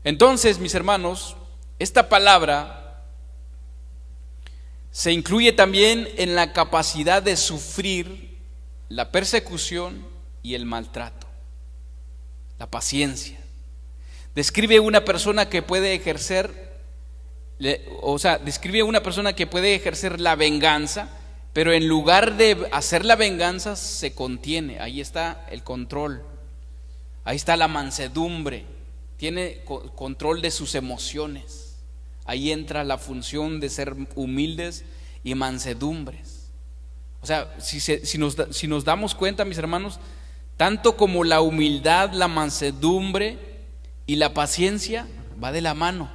Entonces, mis hermanos, esta palabra se incluye también en la capacidad de sufrir la persecución y el maltrato. La paciencia. Describe una persona que puede ejercer, describe una persona que puede ejercer la venganza, pero en lugar de hacer la venganza se contiene. Ahí está el control, ahí está la mansedumbre, tiene control de sus emociones. Ahí entra la función de ser humildes y mansedumbres. O sea, si nos damos cuenta, mis hermanos, tanto como la humildad, la mansedumbre y la paciencia va de la mano.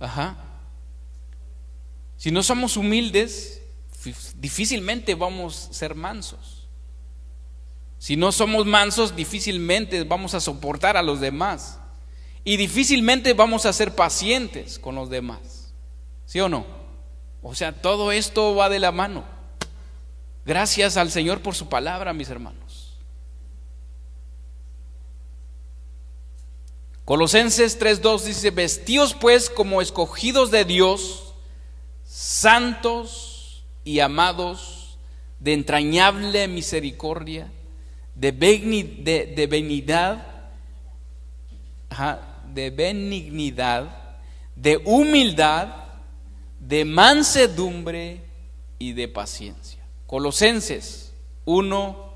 Ajá. Si no somos humildes, difícilmente vamos a ser mansos. Si no somos mansos, difícilmente vamos a soportar a los demás. Y difícilmente vamos a ser pacientes con los demás. ¿Sí o no? O sea, todo esto va de la mano. Gracias al Señor por su palabra, mis hermanos. Colosenses 3:2 dice: vestíos pues como escogidos de Dios, santos y amados, de entrañable misericordia, de benignidad, de humildad, de mansedumbre y de paciencia. Colosenses 1,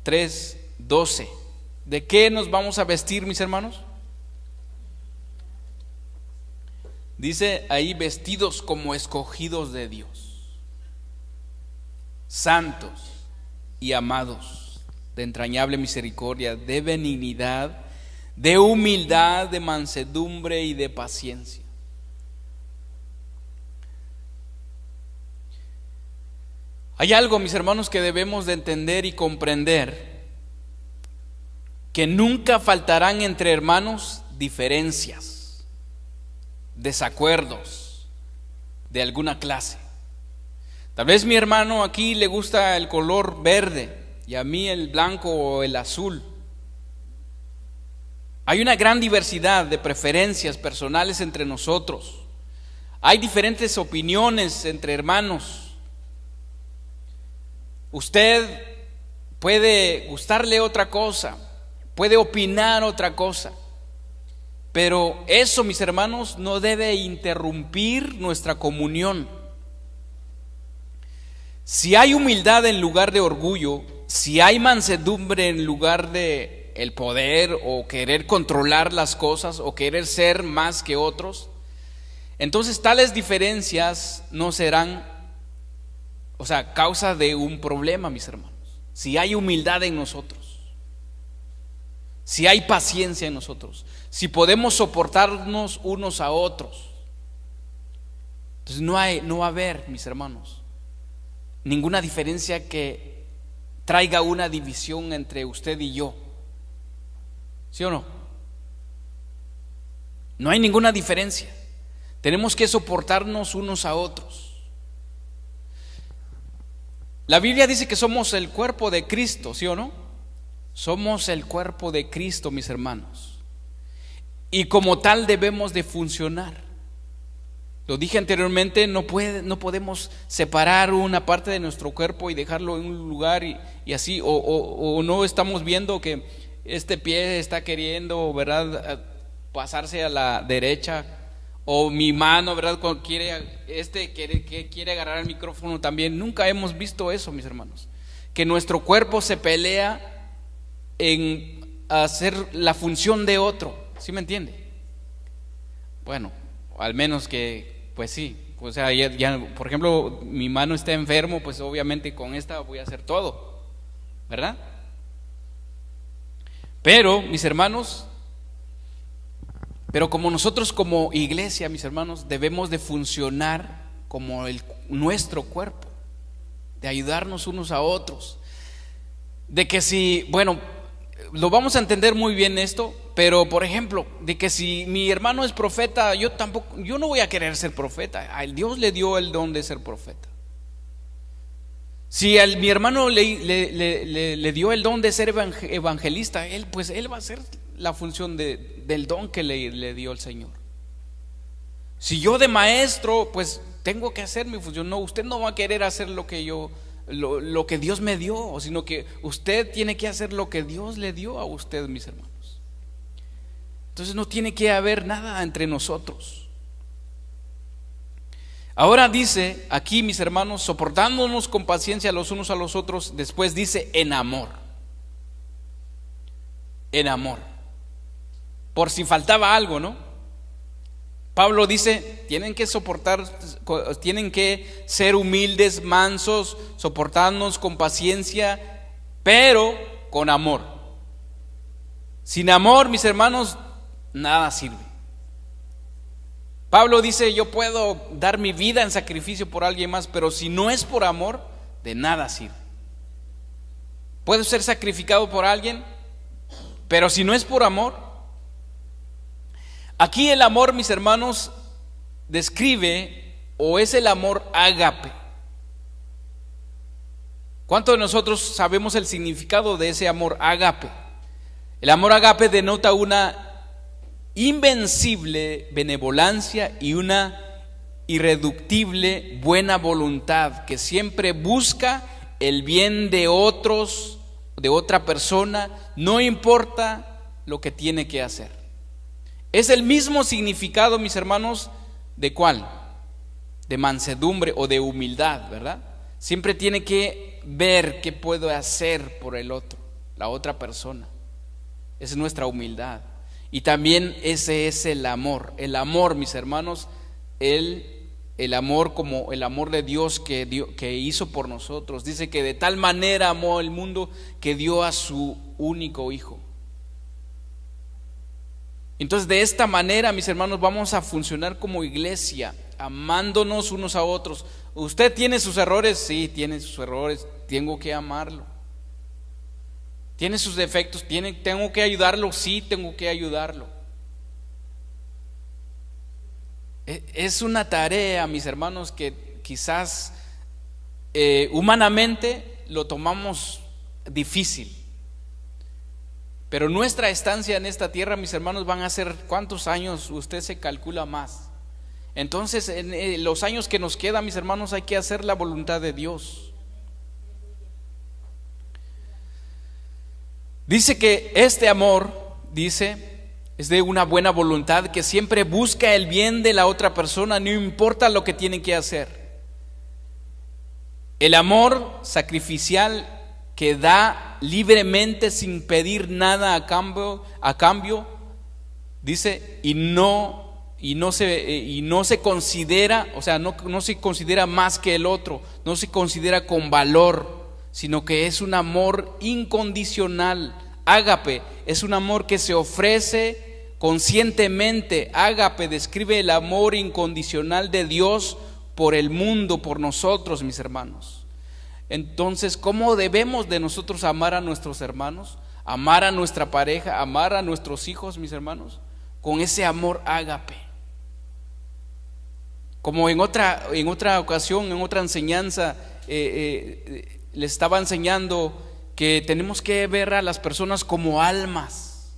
3, 12. ¿De qué nos vamos a vestir, mis hermanos? Dice ahí: vestidos como escogidos de Dios, santos y amados, de entrañable misericordia, de benignidad, de humildad, de mansedumbre y de paciencia. Hay algo, mis hermanos, que debemos de entender y comprender: que nunca faltarán entre hermanos diferencias, desacuerdos de alguna clase. Tal vez mi hermano aquí le gusta el color verde y a mí el blanco o el azul. Hay una gran diversidad de preferencias personales entre nosotros. Hay diferentes opiniones entre hermanos. Usted puede gustarle otra cosa, puede opinar otra cosa, pero eso, mis hermanos, no debe interrumpir nuestra comunión. Si hay humildad en lugar de orgullo, si hay mansedumbre en lugar de el poder o querer controlar las cosas o querer ser más que otros, entonces tales diferencias no serán, causa de un problema, mis hermanos. Si hay humildad en nosotros, si hay paciencia en nosotros, si podemos soportarnos unos a otros, entonces no va a haber, mis hermanos, ninguna diferencia que traiga una división entre usted y yo. ¿Sí o no? No hay ninguna diferencia. Tenemos que soportarnos unos a otros. La Biblia dice que somos el cuerpo de Cristo, ¿sí o no? Somos el cuerpo de Cristo, mis hermanos, y como tal debemos de funcionar. Lo dije anteriormente, no podemos separar una parte de nuestro cuerpo y dejarlo en un lugar y así, o no estamos viendo que este pie está queriendo, ¿verdad?, pasarse a la derecha, o mi mano, ¿verdad?, cuando quiere agarrar el micrófono también. Nunca hemos visto eso, mis hermanos, que nuestro cuerpo se pelea en hacer la función de otro. ¿Sí me entiende? Bueno, al menos que, pues sí, ya, por ejemplo, mi mano está enfermo, pues obviamente con esta voy a hacer todo, ¿verdad? Pero, mis hermanos, como nosotros como iglesia, mis hermanos, debemos de funcionar como nuestro cuerpo, de ayudarnos unos a otros, de que si, lo vamos a entender muy bien esto, pero por ejemplo, de que si mi hermano es profeta, yo no voy a querer ser profeta. A Dios le dio el don de ser profeta. Si mi hermano le dio el don de ser evangelista, él va a hacer la función del don que le dio el Señor. Si yo de maestro, pues tengo que hacer mi función. No, usted no va a querer hacer lo que Dios me dio, sino que usted tiene que hacer lo que Dios le dio a usted, mis hermanos. Entonces no tiene que haber nada entre nosotros. Ahora dice aquí, mis hermanos, soportándonos con paciencia los unos a los otros. Después dice en amor. En amor. Por si faltaba algo, ¿no? Pablo dice, tienen que soportar, tienen que ser humildes, mansos, soportarnos con paciencia, pero con amor. Sin amor, mis hermanos, nada sirve. Pablo dice, yo puedo dar mi vida en sacrificio por alguien más, pero si no es por amor, de nada sirve. Puedo ser sacrificado por alguien, pero si no es por amor. Aquí el amor, mis hermanos, describe o es el amor ágape. ¿Cuántos de nosotros sabemos el significado de ese amor ágape? El amor ágape denota una invencible benevolencia y una irreductible buena voluntad, que siempre busca el bien de otros, de otra persona, no importa lo que tiene que hacer. Es el mismo significado, mis hermanos, ¿de cuál? De mansedumbre o de humildad, ¿verdad? Siempre tiene que ver qué puedo hacer por el otro, la otra persona. Esa es nuestra humildad. Y también ese es el amor. El amor, mis hermanos, el amor como el amor de Dios que hizo por nosotros. Dice que de tal manera amó el mundo que dio a su único Hijo. Entonces, de esta manera, mis hermanos, vamos a funcionar como iglesia, amándonos unos a otros. ¿Usted tiene sus errores? Sí, tiene sus errores. Tengo que amarlo. ¿Tiene sus defectos? ¿Tengo que ayudarlo? Sí, tengo que ayudarlo. Es una tarea, mis hermanos, que quizás humanamente lo tomamos difícil. Pero nuestra estancia en esta tierra, mis hermanos, van a ser ¿cuántos años? Usted se calcula más. Entonces, en los años que nos quedan, mis hermanos, hay que hacer la voluntad de Dios. Dice que este amor, es de una buena voluntad que siempre busca el bien de la otra persona, no importa lo que tiene que hacer. El amor sacrificial que da libremente sin pedir nada a cambio, dice, y no se considera, o sea, no se considera más que el otro, no se considera con valor, sino que es un amor incondicional. Ágape es un amor que se ofrece conscientemente. Ágape describe el amor incondicional de Dios por el mundo, por nosotros, mis hermanos. Entonces, ¿cómo debemos de nosotros amar a nuestros hermanos? Amar a nuestra pareja, amar a nuestros hijos, mis hermanos, con ese amor ágape. Como en otra ocasión, en otra enseñanza, le estaba enseñando que tenemos que ver a las personas como almas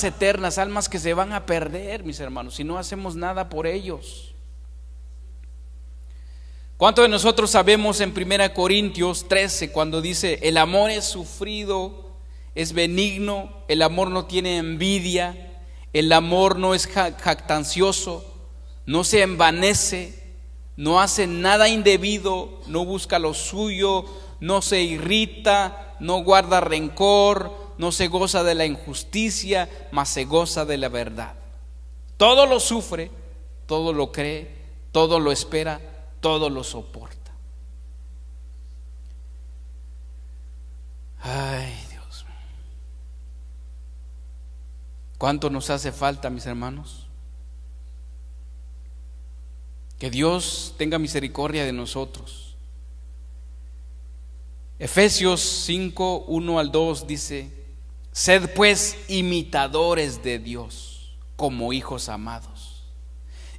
eternas, almas que se van a perder, mis hermanos, si no hacemos nada por ellos. ¿Cuántos de nosotros sabemos en 1 Corintios 13 cuando dice: el amor es sufrido, es benigno, el amor no tiene envidia, el amor no es jactancioso, no se envanece, no hace nada indebido, no busca lo suyo, no se irrita, no guarda rencor, no se goza de la injusticia, mas se goza de la verdad? Todo lo sufre, todo lo cree, todo lo espera, todo lo soporta. Ay, Dios, ¿cuánto nos hace falta, mis hermanos? Que Dios tenga misericordia de nosotros. Efesios 5, 1 al 2 dice: sed pues imitadores de Dios como hijos amados,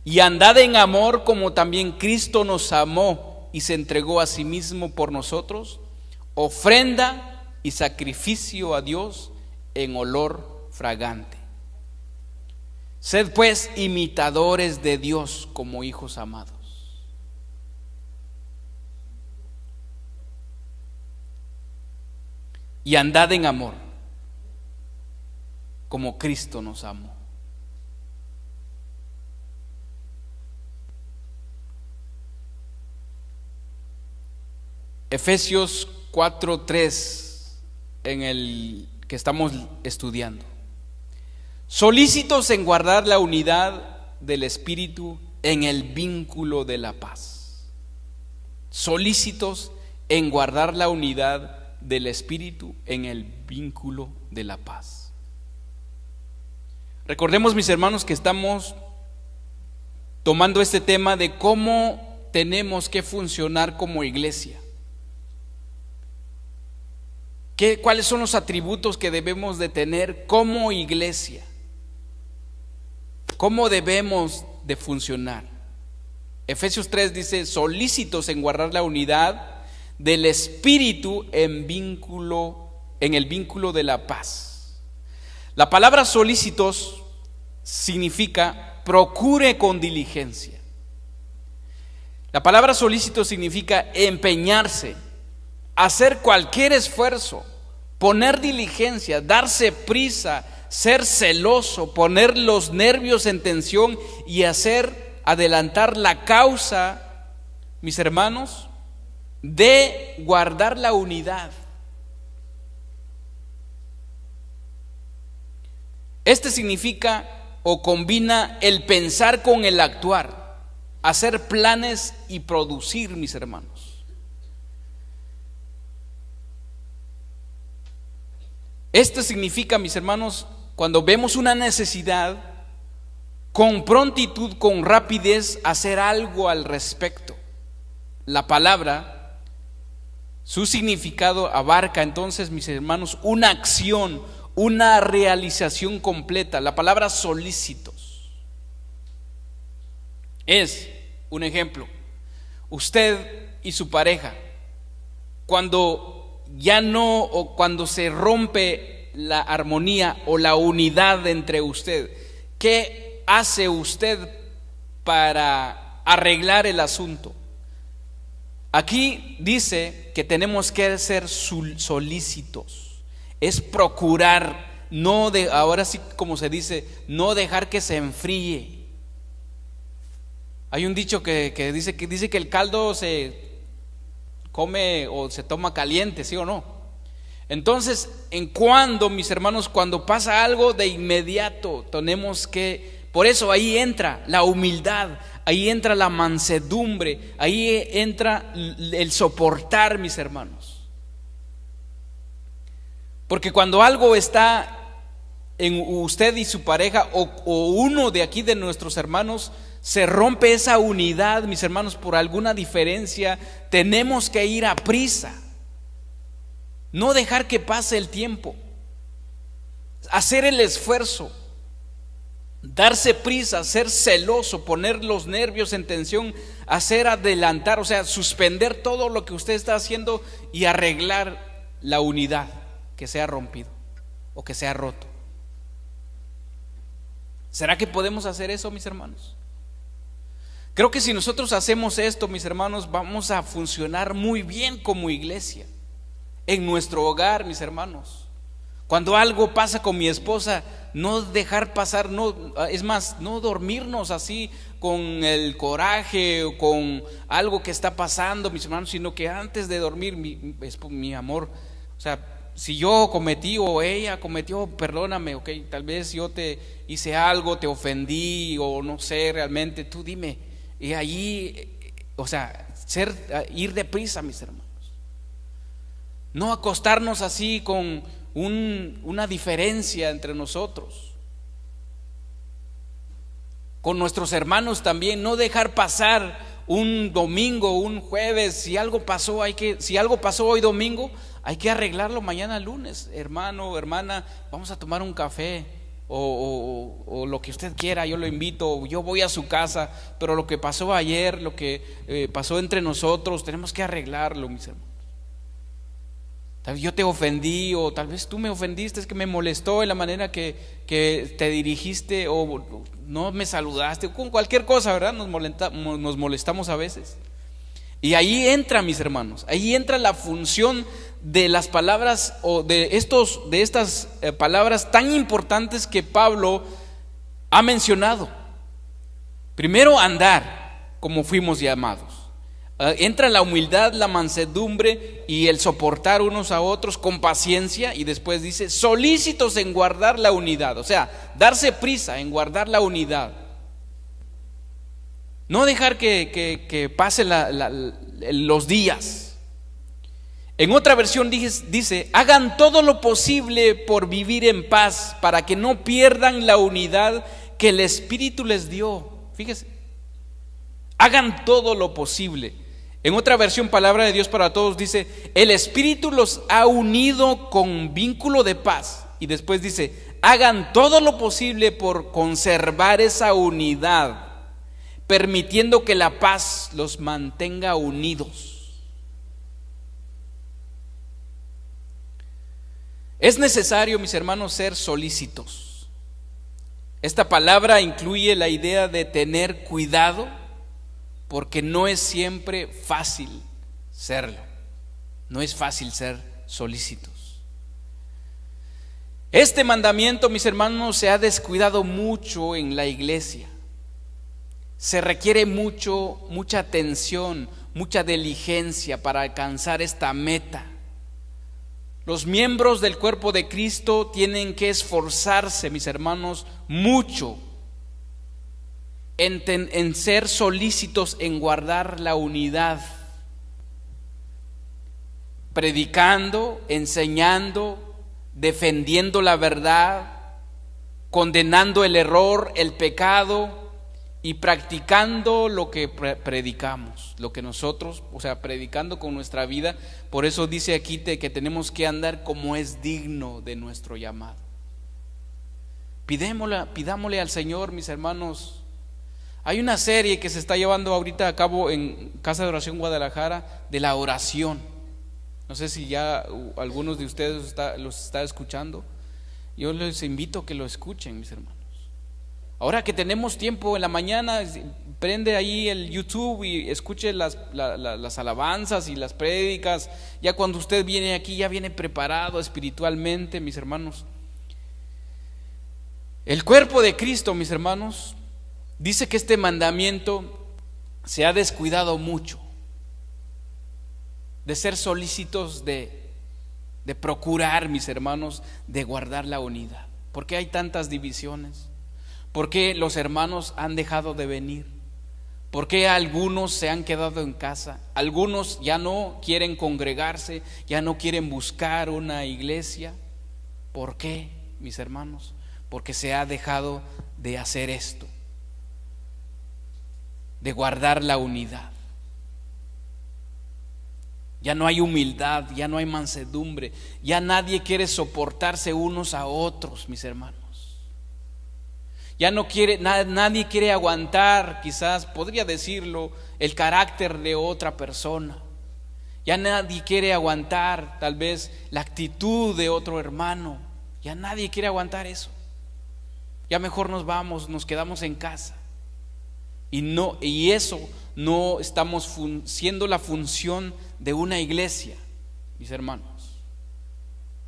y andad en amor como también Cristo nos amó y se entregó a sí mismo por nosotros, ofrenda y sacrificio a Dios en olor fragante. Sed pues imitadores de Dios como hijos amados. Y andad en amor como Cristo nos amó. Efesios 4:3, en el que estamos estudiando: solícitos en guardar la unidad del Espíritu en el vínculo de la paz. Solícitos en guardar la unidad del Espíritu en el vínculo de la paz. Recordemos, mis hermanos, que estamos tomando este tema de cómo tenemos que funcionar como iglesia. ¿Cuáles son los atributos que debemos de tener como iglesia? ¿Cómo debemos de funcionar? Efesios 3 dice: solícitos en guardar la unidad del Espíritu en el vínculo de la paz. La palabra solícitos significa procure con diligencia. La palabra solícito significa empeñarse, hacer cualquier esfuerzo, poner diligencia, darse prisa, ser celoso, poner los nervios en tensión y adelantar la causa, mis hermanos, de guardar la unidad. Este significa o combina el pensar con el actuar, hacer planes y producir, mis hermanos. Esto significa, mis hermanos, cuando vemos una necesidad, con prontitud, con rapidez, hacer algo al respecto. La palabra, su significado abarca entonces, mis hermanos, una acción, una realización completa. La palabra solícitos es un ejemplo. Usted y su pareja, cuando ya no, o cuando se rompe la armonía o la unidad entre usted, ¿qué hace usted para arreglar el asunto? Aquí dice que tenemos que ser solícitos. Es procurar, ahora sí como se dice, no dejar que se enfríe. Hay un dicho que dice que el caldo se come o se toma caliente, ¿sí o no? Entonces, mis hermanos, cuando pasa algo, de inmediato tenemos que, por eso ahí entra la humildad, ahí entra la mansedumbre, ahí entra el soportar, mis hermanos. Porque cuando algo está en usted y su pareja, o uno de aquí de nuestros hermanos, se rompe esa unidad, mis hermanos, por alguna diferencia, tenemos que ir a prisa. No dejar que pase el tiempo. Hacer el esfuerzo. Darse prisa, ser celoso, poner los nervios en tensión, adelantar, o sea, suspender todo lo que usted está haciendo y arreglar la unidad que se ha rompido o que se ha roto. ¿Será que podemos hacer eso, mis hermanos? Creo que si nosotros hacemos esto, mis hermanos, vamos a funcionar muy bien como iglesia, en nuestro hogar, mis hermanos. Cuando algo pasa con mi esposa, no dejar pasar, es más, no dormirnos así con el coraje o con algo que está pasando, mis hermanos, sino que antes de dormir, mi amor, o sea, si yo cometí o ella cometió, perdóname, ok, tal vez yo te hice algo, te ofendí o no sé, realmente tú dime. Y allí, o sea, ir deprisa, mis hermanos. No acostarnos así con una diferencia entre nosotros. Con nuestros hermanos también, no dejar pasar un domingo, un jueves, si algo pasó hoy domingo, hay que arreglarlo mañana lunes. Hermano, hermana, vamos a tomar un café o lo que usted quiera, yo lo invito, yo voy a su casa, pero lo que pasó ayer, lo que pasó entre nosotros, tenemos que arreglarlo, mis hermanos. Tal vez yo te ofendí o tal vez tú me ofendiste, es que me molestó en la manera que te dirigiste o no me saludaste, con cualquier cosa, ¿verdad? Nos molestamos a veces. Y ahí entra, mis hermanos, ahí entra la función de las palabras o de estas palabras tan importantes que Pablo ha mencionado. Primero, andar como fuimos llamados. Entra la humildad, la mansedumbre y el soportar unos a otros con paciencia, y después dice solícitos en guardar la unidad, o sea, darse prisa en guardar la unidad. No dejar que pase los días. En otra versión dice, hagan todo lo posible por vivir en paz, para que no pierdan la unidad que el Espíritu les dio. Fíjese, hagan todo lo posible. En otra versión, Palabra de Dios para Todos, dice, el Espíritu los ha unido con vínculo de paz. Y después dice, hagan todo lo posible por conservar esa unidad, permitiendo que la paz los mantenga unidos. Es necesario, mis hermanos, ser solícitos. Esta palabra incluye la idea de tener cuidado, porque no es siempre fácil serlo. No es fácil ser solícitos. Este mandamiento, mis hermanos, se ha descuidado mucho en la iglesia. Se requiere mucha atención, mucha diligencia para alcanzar esta meta. Los miembros del cuerpo de Cristo tienen que esforzarse, mis hermanos, mucho en ser solícitos en guardar la unidad, predicando, enseñando, defendiendo la verdad, condenando el error, el pecado y practicando lo que predicamos, lo que nosotros, predicando con nuestra vida. Por eso dice aquí que tenemos que andar como es digno de nuestro llamado. Pidámosle al Señor, mis hermanos. Hay una serie que se está llevando ahorita a cabo en Casa de Oración Guadalajara de la oración. No sé si ya algunos de ustedes los está escuchando. Yo les invito a que lo escuchen, mis hermanos. Ahora que tenemos tiempo en la mañana, prende ahí el YouTube y escuche las alabanzas y las prédicas. Ya cuando usted viene aquí, ya viene preparado espiritualmente, mis hermanos. El cuerpo de Cristo, mis hermanos, dice que este mandamiento se ha descuidado mucho de ser solícitos, de procurar, mis hermanos, de guardar la unidad. ¿Por qué hay tantas divisiones? ¿Por qué los hermanos han dejado de venir? ¿Por qué algunos se han quedado en casa? Algunos ya no quieren congregarse, ya no quieren buscar una iglesia. ¿Por qué, mis hermanos? Porque se ha dejado de hacer esto, de guardar la unidad. Ya no hay humildad, ya no hay mansedumbre, ya nadie quiere soportarse unos a otros, mis hermanos. Ya no quiere, nadie quiere aguantar, quizás podría decirlo, el carácter de otra persona. Ya nadie quiere aguantar tal vez la actitud de otro hermano. Ya nadie quiere aguantar eso. Ya mejor nos vamos, nos quedamos en casa. Y eso no estamos siendo la función de una iglesia, mis hermanos,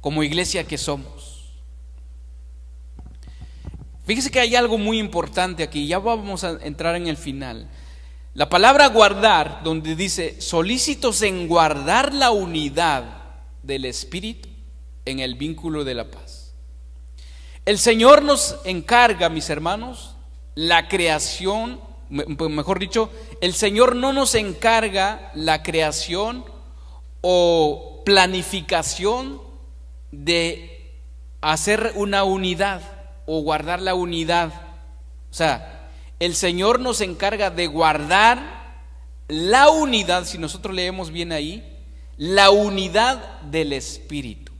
como iglesia que somos. Fíjese que hay algo muy importante aquí, ya vamos a entrar en el final. La palabra guardar, donde dice solícitos en guardar la unidad del Espíritu en el vínculo de la paz. El Señor nos encarga, mis hermanos, la creación, mejor dicho, el Señor no nos encarga la creación o planificación de hacer una unidad o guardar la unidad. O sea, el Señor nos encarga de guardar la unidad, si nosotros leemos bien ahí, la unidad del Espíritu,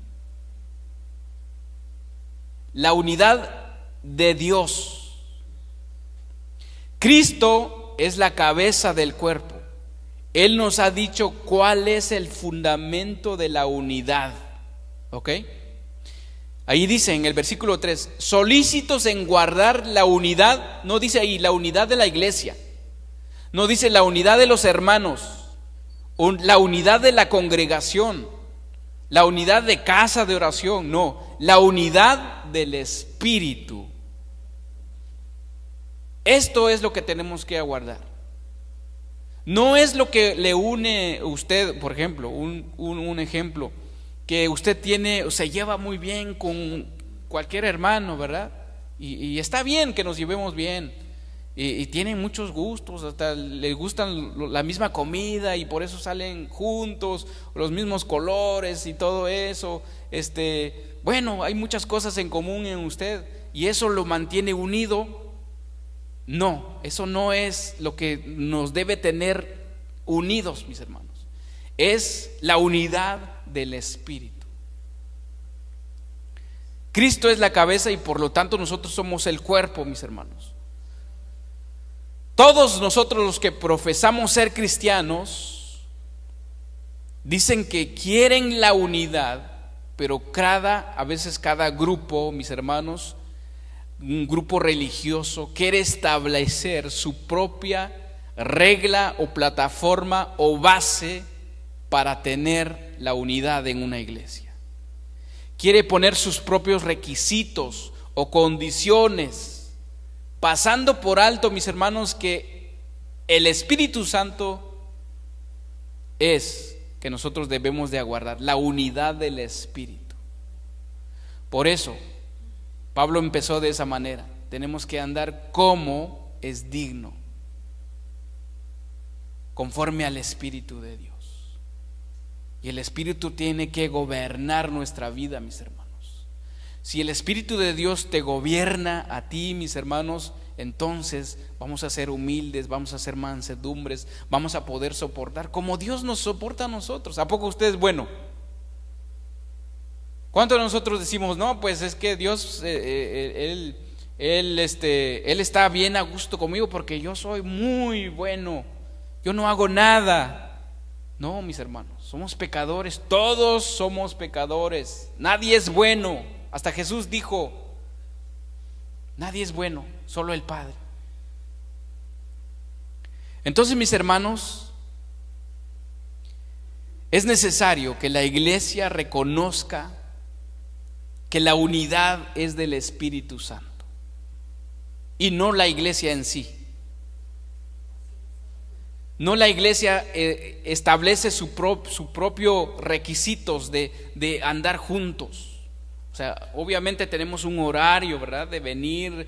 la unidad de Dios. Cristo es la cabeza del cuerpo. Él nos ha dicho cuál es el fundamento de la unidad. ¿Ok? Ahí dice en el versículo 3, solícitos en guardar la unidad. No dice ahí la unidad de la iglesia, no dice la unidad de los hermanos, la unidad de la congregación, la unidad de casa de oración. No, la unidad del Espíritu. Esto es lo que tenemos que aguardar. No es lo que le une a usted, por ejemplo, un ejemplo, que usted tiene, se lleva muy bien con cualquier hermano, ¿verdad? Y está bien que nos llevemos bien, y tienen muchos gustos, hasta les gustan la misma comida y por eso salen juntos, los mismos colores y todo eso. Bueno, hay muchas cosas en común en usted y eso lo mantiene unido. No, eso no es lo que nos debe tener unidos, mis hermanos. Es la unidad del Espíritu. Cristo es la cabeza y por lo tanto nosotros somos el cuerpo, mis hermanos. Todos nosotros los que profesamos ser cristianos dicen que quieren la unidad, pero a veces cada grupo, mis hermanos, un grupo religioso quiere establecer su propia regla o plataforma o base para tener la unidad en una iglesia. Quiere poner sus propios requisitos o condiciones, pasando por alto, mis hermanos, que el Espíritu Santo es que nosotros debemos de aguardar, la unidad del Espíritu. Por eso Pablo empezó de esa manera: tenemos que andar como es digno, conforme al Espíritu de Dios. Y el Espíritu tiene que gobernar nuestra vida, mis hermanos. Si el Espíritu de Dios te gobierna a ti, mis hermanos, entonces vamos a ser humildes, vamos a ser mansedumbres, vamos a poder soportar como Dios nos soporta a nosotros. ¿A poco usted es bueno? ¿Cuántos de nosotros decimos, no, pues es que Dios, Él está bien a gusto conmigo porque yo soy muy bueno, yo no hago nada? No, mis hermanos, somos pecadores, todos somos pecadores, nadie es bueno. Hasta Jesús dijo, nadie es bueno, solo el Padre. Entonces, mis hermanos, es necesario que la iglesia reconozca que la unidad es del Espíritu Santo y no la iglesia en sí. No la iglesia establece su propio requisitos de andar juntos. O sea, obviamente tenemos un horario, ¿verdad?, de venir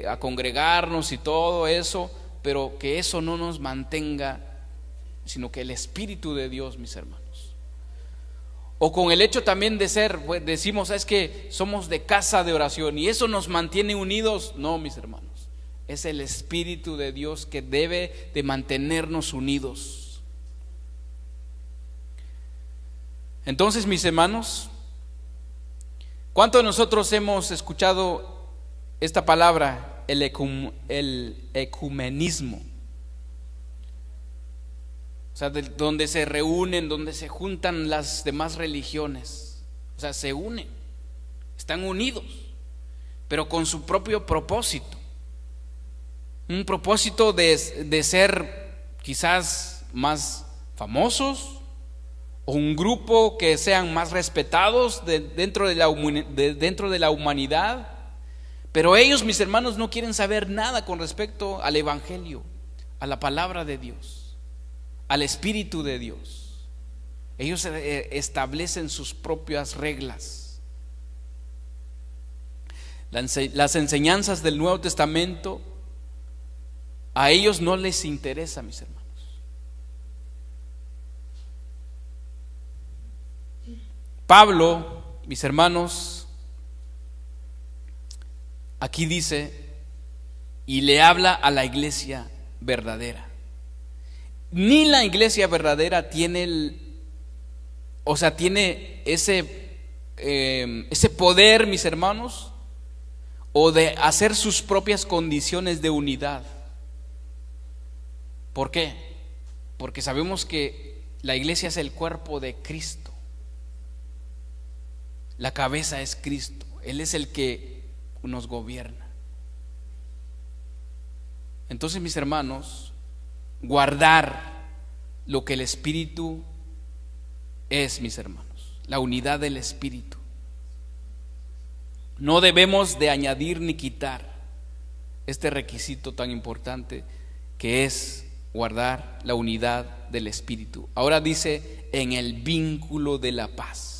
a congregarnos y todo eso, pero que eso no nos mantenga, sino que el Espíritu de Dios, mis hermanos. O con el hecho también de ser, pues, decimos, es que somos de casa de oración y eso nos mantiene unidos. No, mis hermanos. Es el Espíritu de Dios que debe de mantenernos unidos. Entonces, mis hermanos, ¿cuántos de nosotros hemos escuchado esta palabra, el ecumenismo? O sea, donde se reúnen, donde se juntan las demás religiones. O sea, se unen, están unidos, pero con su propio propósito. Un propósito de ser quizás más famosos, o un grupo que sean más respetados dentro de la humanidad. Pero ellos, mis hermanos, no quieren saber nada con respecto al Evangelio, a la palabra de Dios, al Espíritu de Dios. Ellos establecen sus propias reglas. Las enseñanzas del Nuevo Testamento a ellos no les interesa, mis hermanos. Pablo, mis hermanos, aquí dice, y le habla a la iglesia verdadera. Ni la iglesia verdadera tiene tiene ese poder, mis hermanos, o de hacer sus propias condiciones de unidad. ¿Por qué? Porque sabemos que la iglesia es el cuerpo de Cristo. La cabeza es Cristo. Él es el que nos gobierna. Entonces, mis hermanos, guardar lo que el Espíritu es, mis hermanos, la unidad del Espíritu. No debemos de añadir ni quitar este requisito tan importante que es guardar la unidad del Espíritu. Ahora dice, en el vínculo de la paz.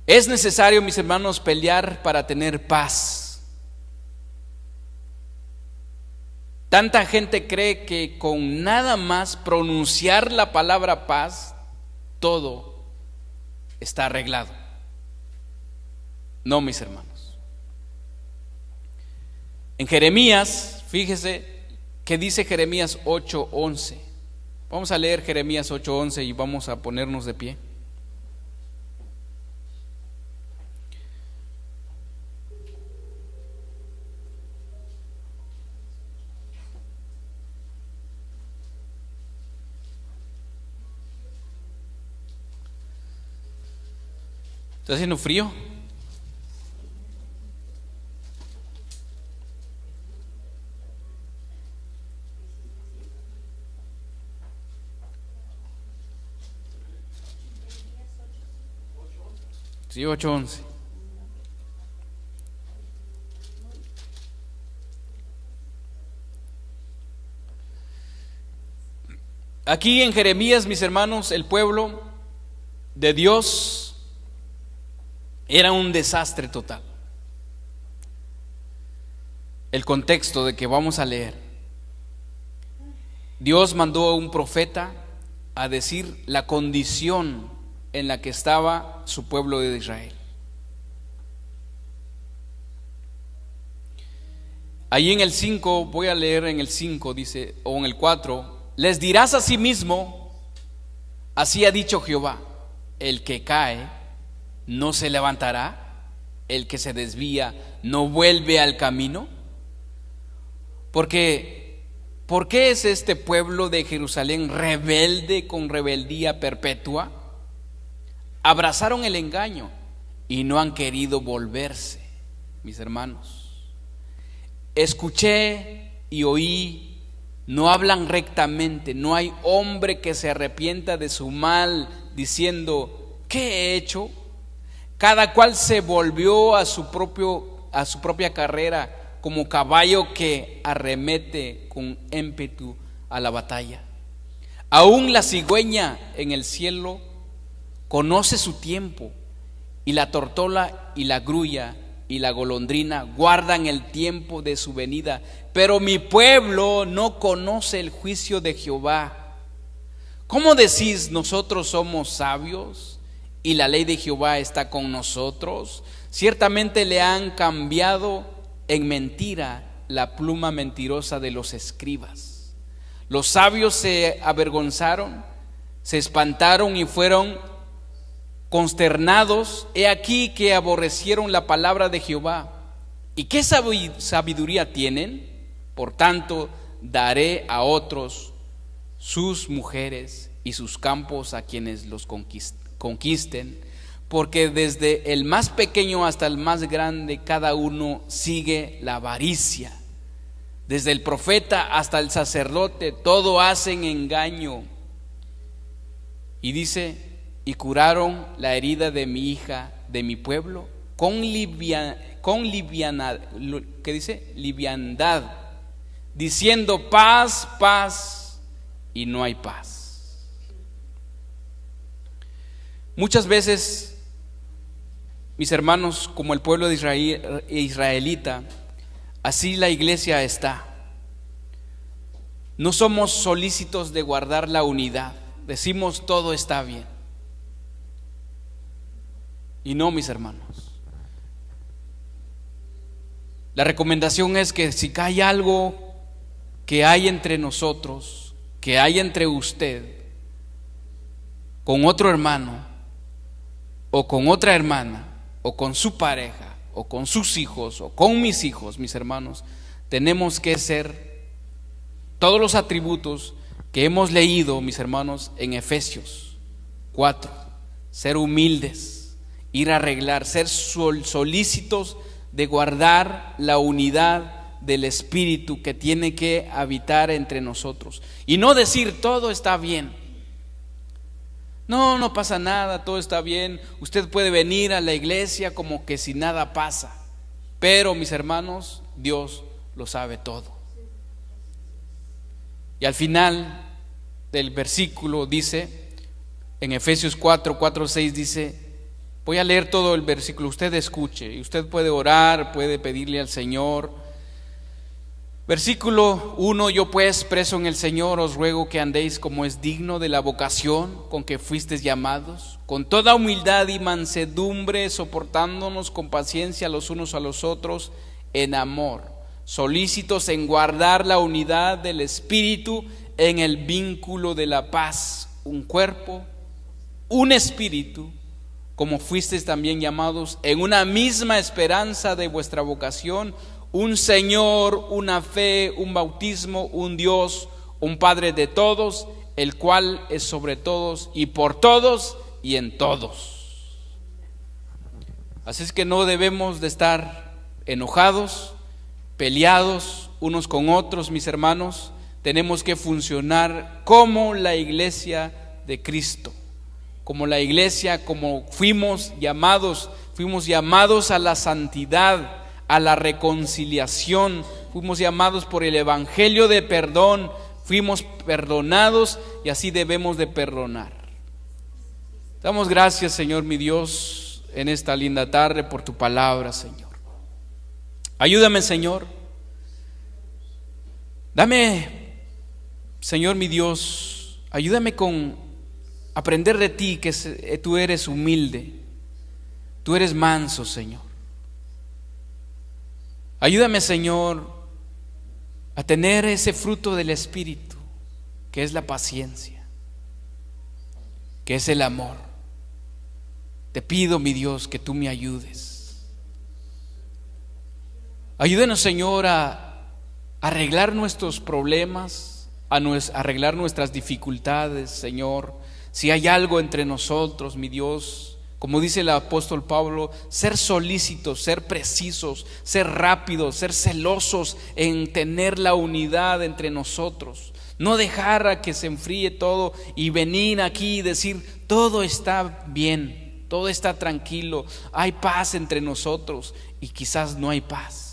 Es necesario, mis hermanos, pelear para tener paz. Tanta gente cree que con nada más pronunciar la palabra paz, todo está arreglado. No, mis hermanos. En Jeremías, fíjese que dice Jeremías 8:11. Vamos a leer Jeremías 8:11 y vamos a ponernos de pie. ¿Está haciendo frío? Sí, 8:11. Aquí en Jeremías, mis hermanos, el pueblo de Dios era un desastre total. El contexto de que vamos a leer: Dios mandó a un profeta a decir la condición en la que estaba su pueblo de Israel. Allí en el 5, voy a leer en el 5, dice, o en el 4: les dirás a sí mismo, así ha dicho Jehová, el que cae no se levantará, el que se desvía no vuelve al camino. Porque, ¿por qué es este pueblo de Jerusalén rebelde con rebeldía perpetua? Abrazaron el engaño y no han querido volverse, mis hermanos. Escuché y oí, no hablan rectamente, no hay hombre que se arrepienta de su mal, diciendo, ¿qué he hecho? Cada cual se volvió a su propia carrera, como caballo que arremete con ímpetu a la batalla. Aún la cigüeña en el cielo conoce su tiempo, y la tortola y la grulla y la golondrina guardan el tiempo de su venida, pero mi pueblo no conoce el juicio de Jehová. ¿Cómo decís, nosotros somos sabios y la ley de Jehová está con nosotros? Ciertamente le han cambiado en mentira la pluma mentirosa de los escribas. Los sabios se avergonzaron, se espantaron y fueron consternados. He aquí que aborrecieron la palabra de Jehová. ¿Y qué sabiduría tienen? Por tanto, daré a otros sus mujeres y sus campos a quienes los conquisten, porque desde el más pequeño hasta el más grande, cada uno sigue la avaricia. Desde el profeta hasta el sacerdote, todo hacen engaño. Y dice, y curaron la herida de mi hija, de mi pueblo, con liviandad, diciendo paz, paz, y no hay paz. Muchas veces, mis hermanos, como el pueblo de israelita, así la iglesia está. No somos solícitos de guardar la unidad. Decimos todo está bien. Y no, mis hermanos. La recomendación es que si hay algo que hay entre nosotros, que hay entre usted, con otro hermano, o con otra hermana, o con su pareja, o con sus hijos, o con mis hijos, mis hermanos, tenemos que ser todos los atributos que hemos leído, mis hermanos, en Efesios 4. Ser humildes, ir a arreglar, ser solícitos de guardar la unidad del Espíritu que tiene que habitar entre nosotros. Y no decir todo está bien. No pasa nada, todo está bien. Usted puede venir a la iglesia como que si nada pasa. Pero, mis hermanos, Dios lo sabe todo. Y al final del versículo dice, en Efesios 4:6 dice, voy a leer todo el versículo, usted escuche, y usted puede orar, puede pedirle al Señor. Versículo 1: yo pues, preso en el Señor, os ruego que andéis como es digno de la vocación con que fuisteis llamados, con toda humildad y mansedumbre, soportándonos con paciencia los unos a los otros en amor, solícitos en guardar la unidad del Espíritu en el vínculo de la paz, un cuerpo, un espíritu, como fuisteis también llamados en una misma esperanza de vuestra vocación, un Señor, una fe, un bautismo, un Dios, un Padre de todos, el cual es sobre todos y por todos y en todos. Así es que no debemos de estar enojados, peleados unos con otros, mis hermanos. Tenemos que funcionar como la iglesia de Cristo, como la iglesia, como fuimos llamados a la santidad, a la reconciliación, fuimos llamados por el evangelio de perdón, fuimos perdonados y así debemos de perdonar. Damos gracias, Señor mi Dios, en esta linda tarde por tu palabra, Señor. Ayúdame, Señor. Dame, Señor mi Dios, ayúdame con aprender de ti, que tú eres humilde, tú eres manso, Señor. Ayúdame, Señor, a tener ese fruto del Espíritu, que es la paciencia, que es el amor. Te pido, mi Dios, que tú me ayudes. Ayúdanos, Señor, a arreglar nuestros problemas, a arreglar nuestras dificultades, Señor. Si hay algo entre nosotros, mi Dios, como dice el apóstol Pablo, ser solícitos, ser precisos, ser rápidos, ser celosos en tener la unidad entre nosotros. No dejar a que se enfríe todo y venir aquí y decir, todo está bien, todo está tranquilo, hay paz entre nosotros, y quizás no hay paz.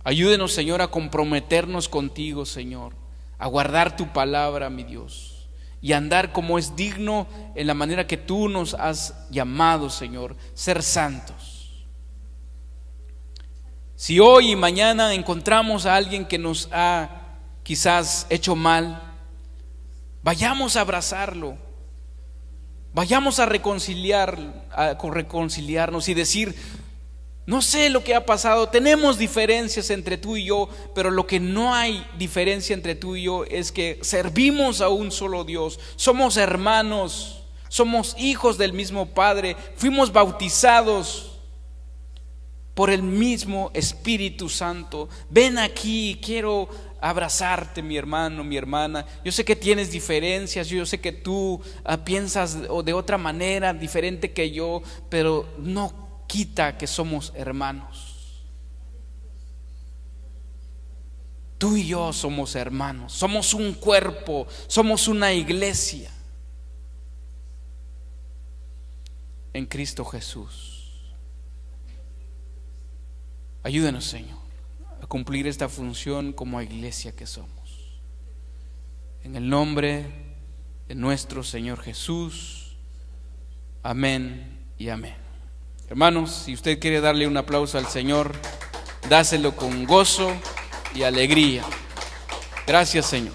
Ayúdenos, Señor, a comprometernos contigo, Señor, a guardar tu palabra, mi Dios, y andar como es digno en la manera que tú nos has llamado, Señor, ser santos. Si hoy y mañana encontramos a alguien que nos ha quizás hecho mal, vayamos a abrazarlo, vayamos a reconciliarnos y decir, no sé lo que ha pasado, tenemos diferencias entre tú y yo, pero lo que no hay diferencia entre tú y yo es que servimos a un solo Dios, somos hermanos, somos hijos del mismo Padre, fuimos bautizados por el mismo Espíritu Santo. Ven aquí, quiero abrazarte, mi hermano, mi hermana. Yo sé que tienes diferencias, yo sé que tú piensas de otra manera diferente que yo, pero no quita que somos hermanos. Tú y yo somos hermanos, somos un cuerpo, somos una iglesia en Cristo Jesús. Ayúdanos, Señor, a cumplir esta función como iglesia que somos. En el nombre de nuestro Señor Jesús. Amén y amén. Hermanos, si usted quiere darle un aplauso al Señor, dáselo con gozo y alegría. Gracias, Señor.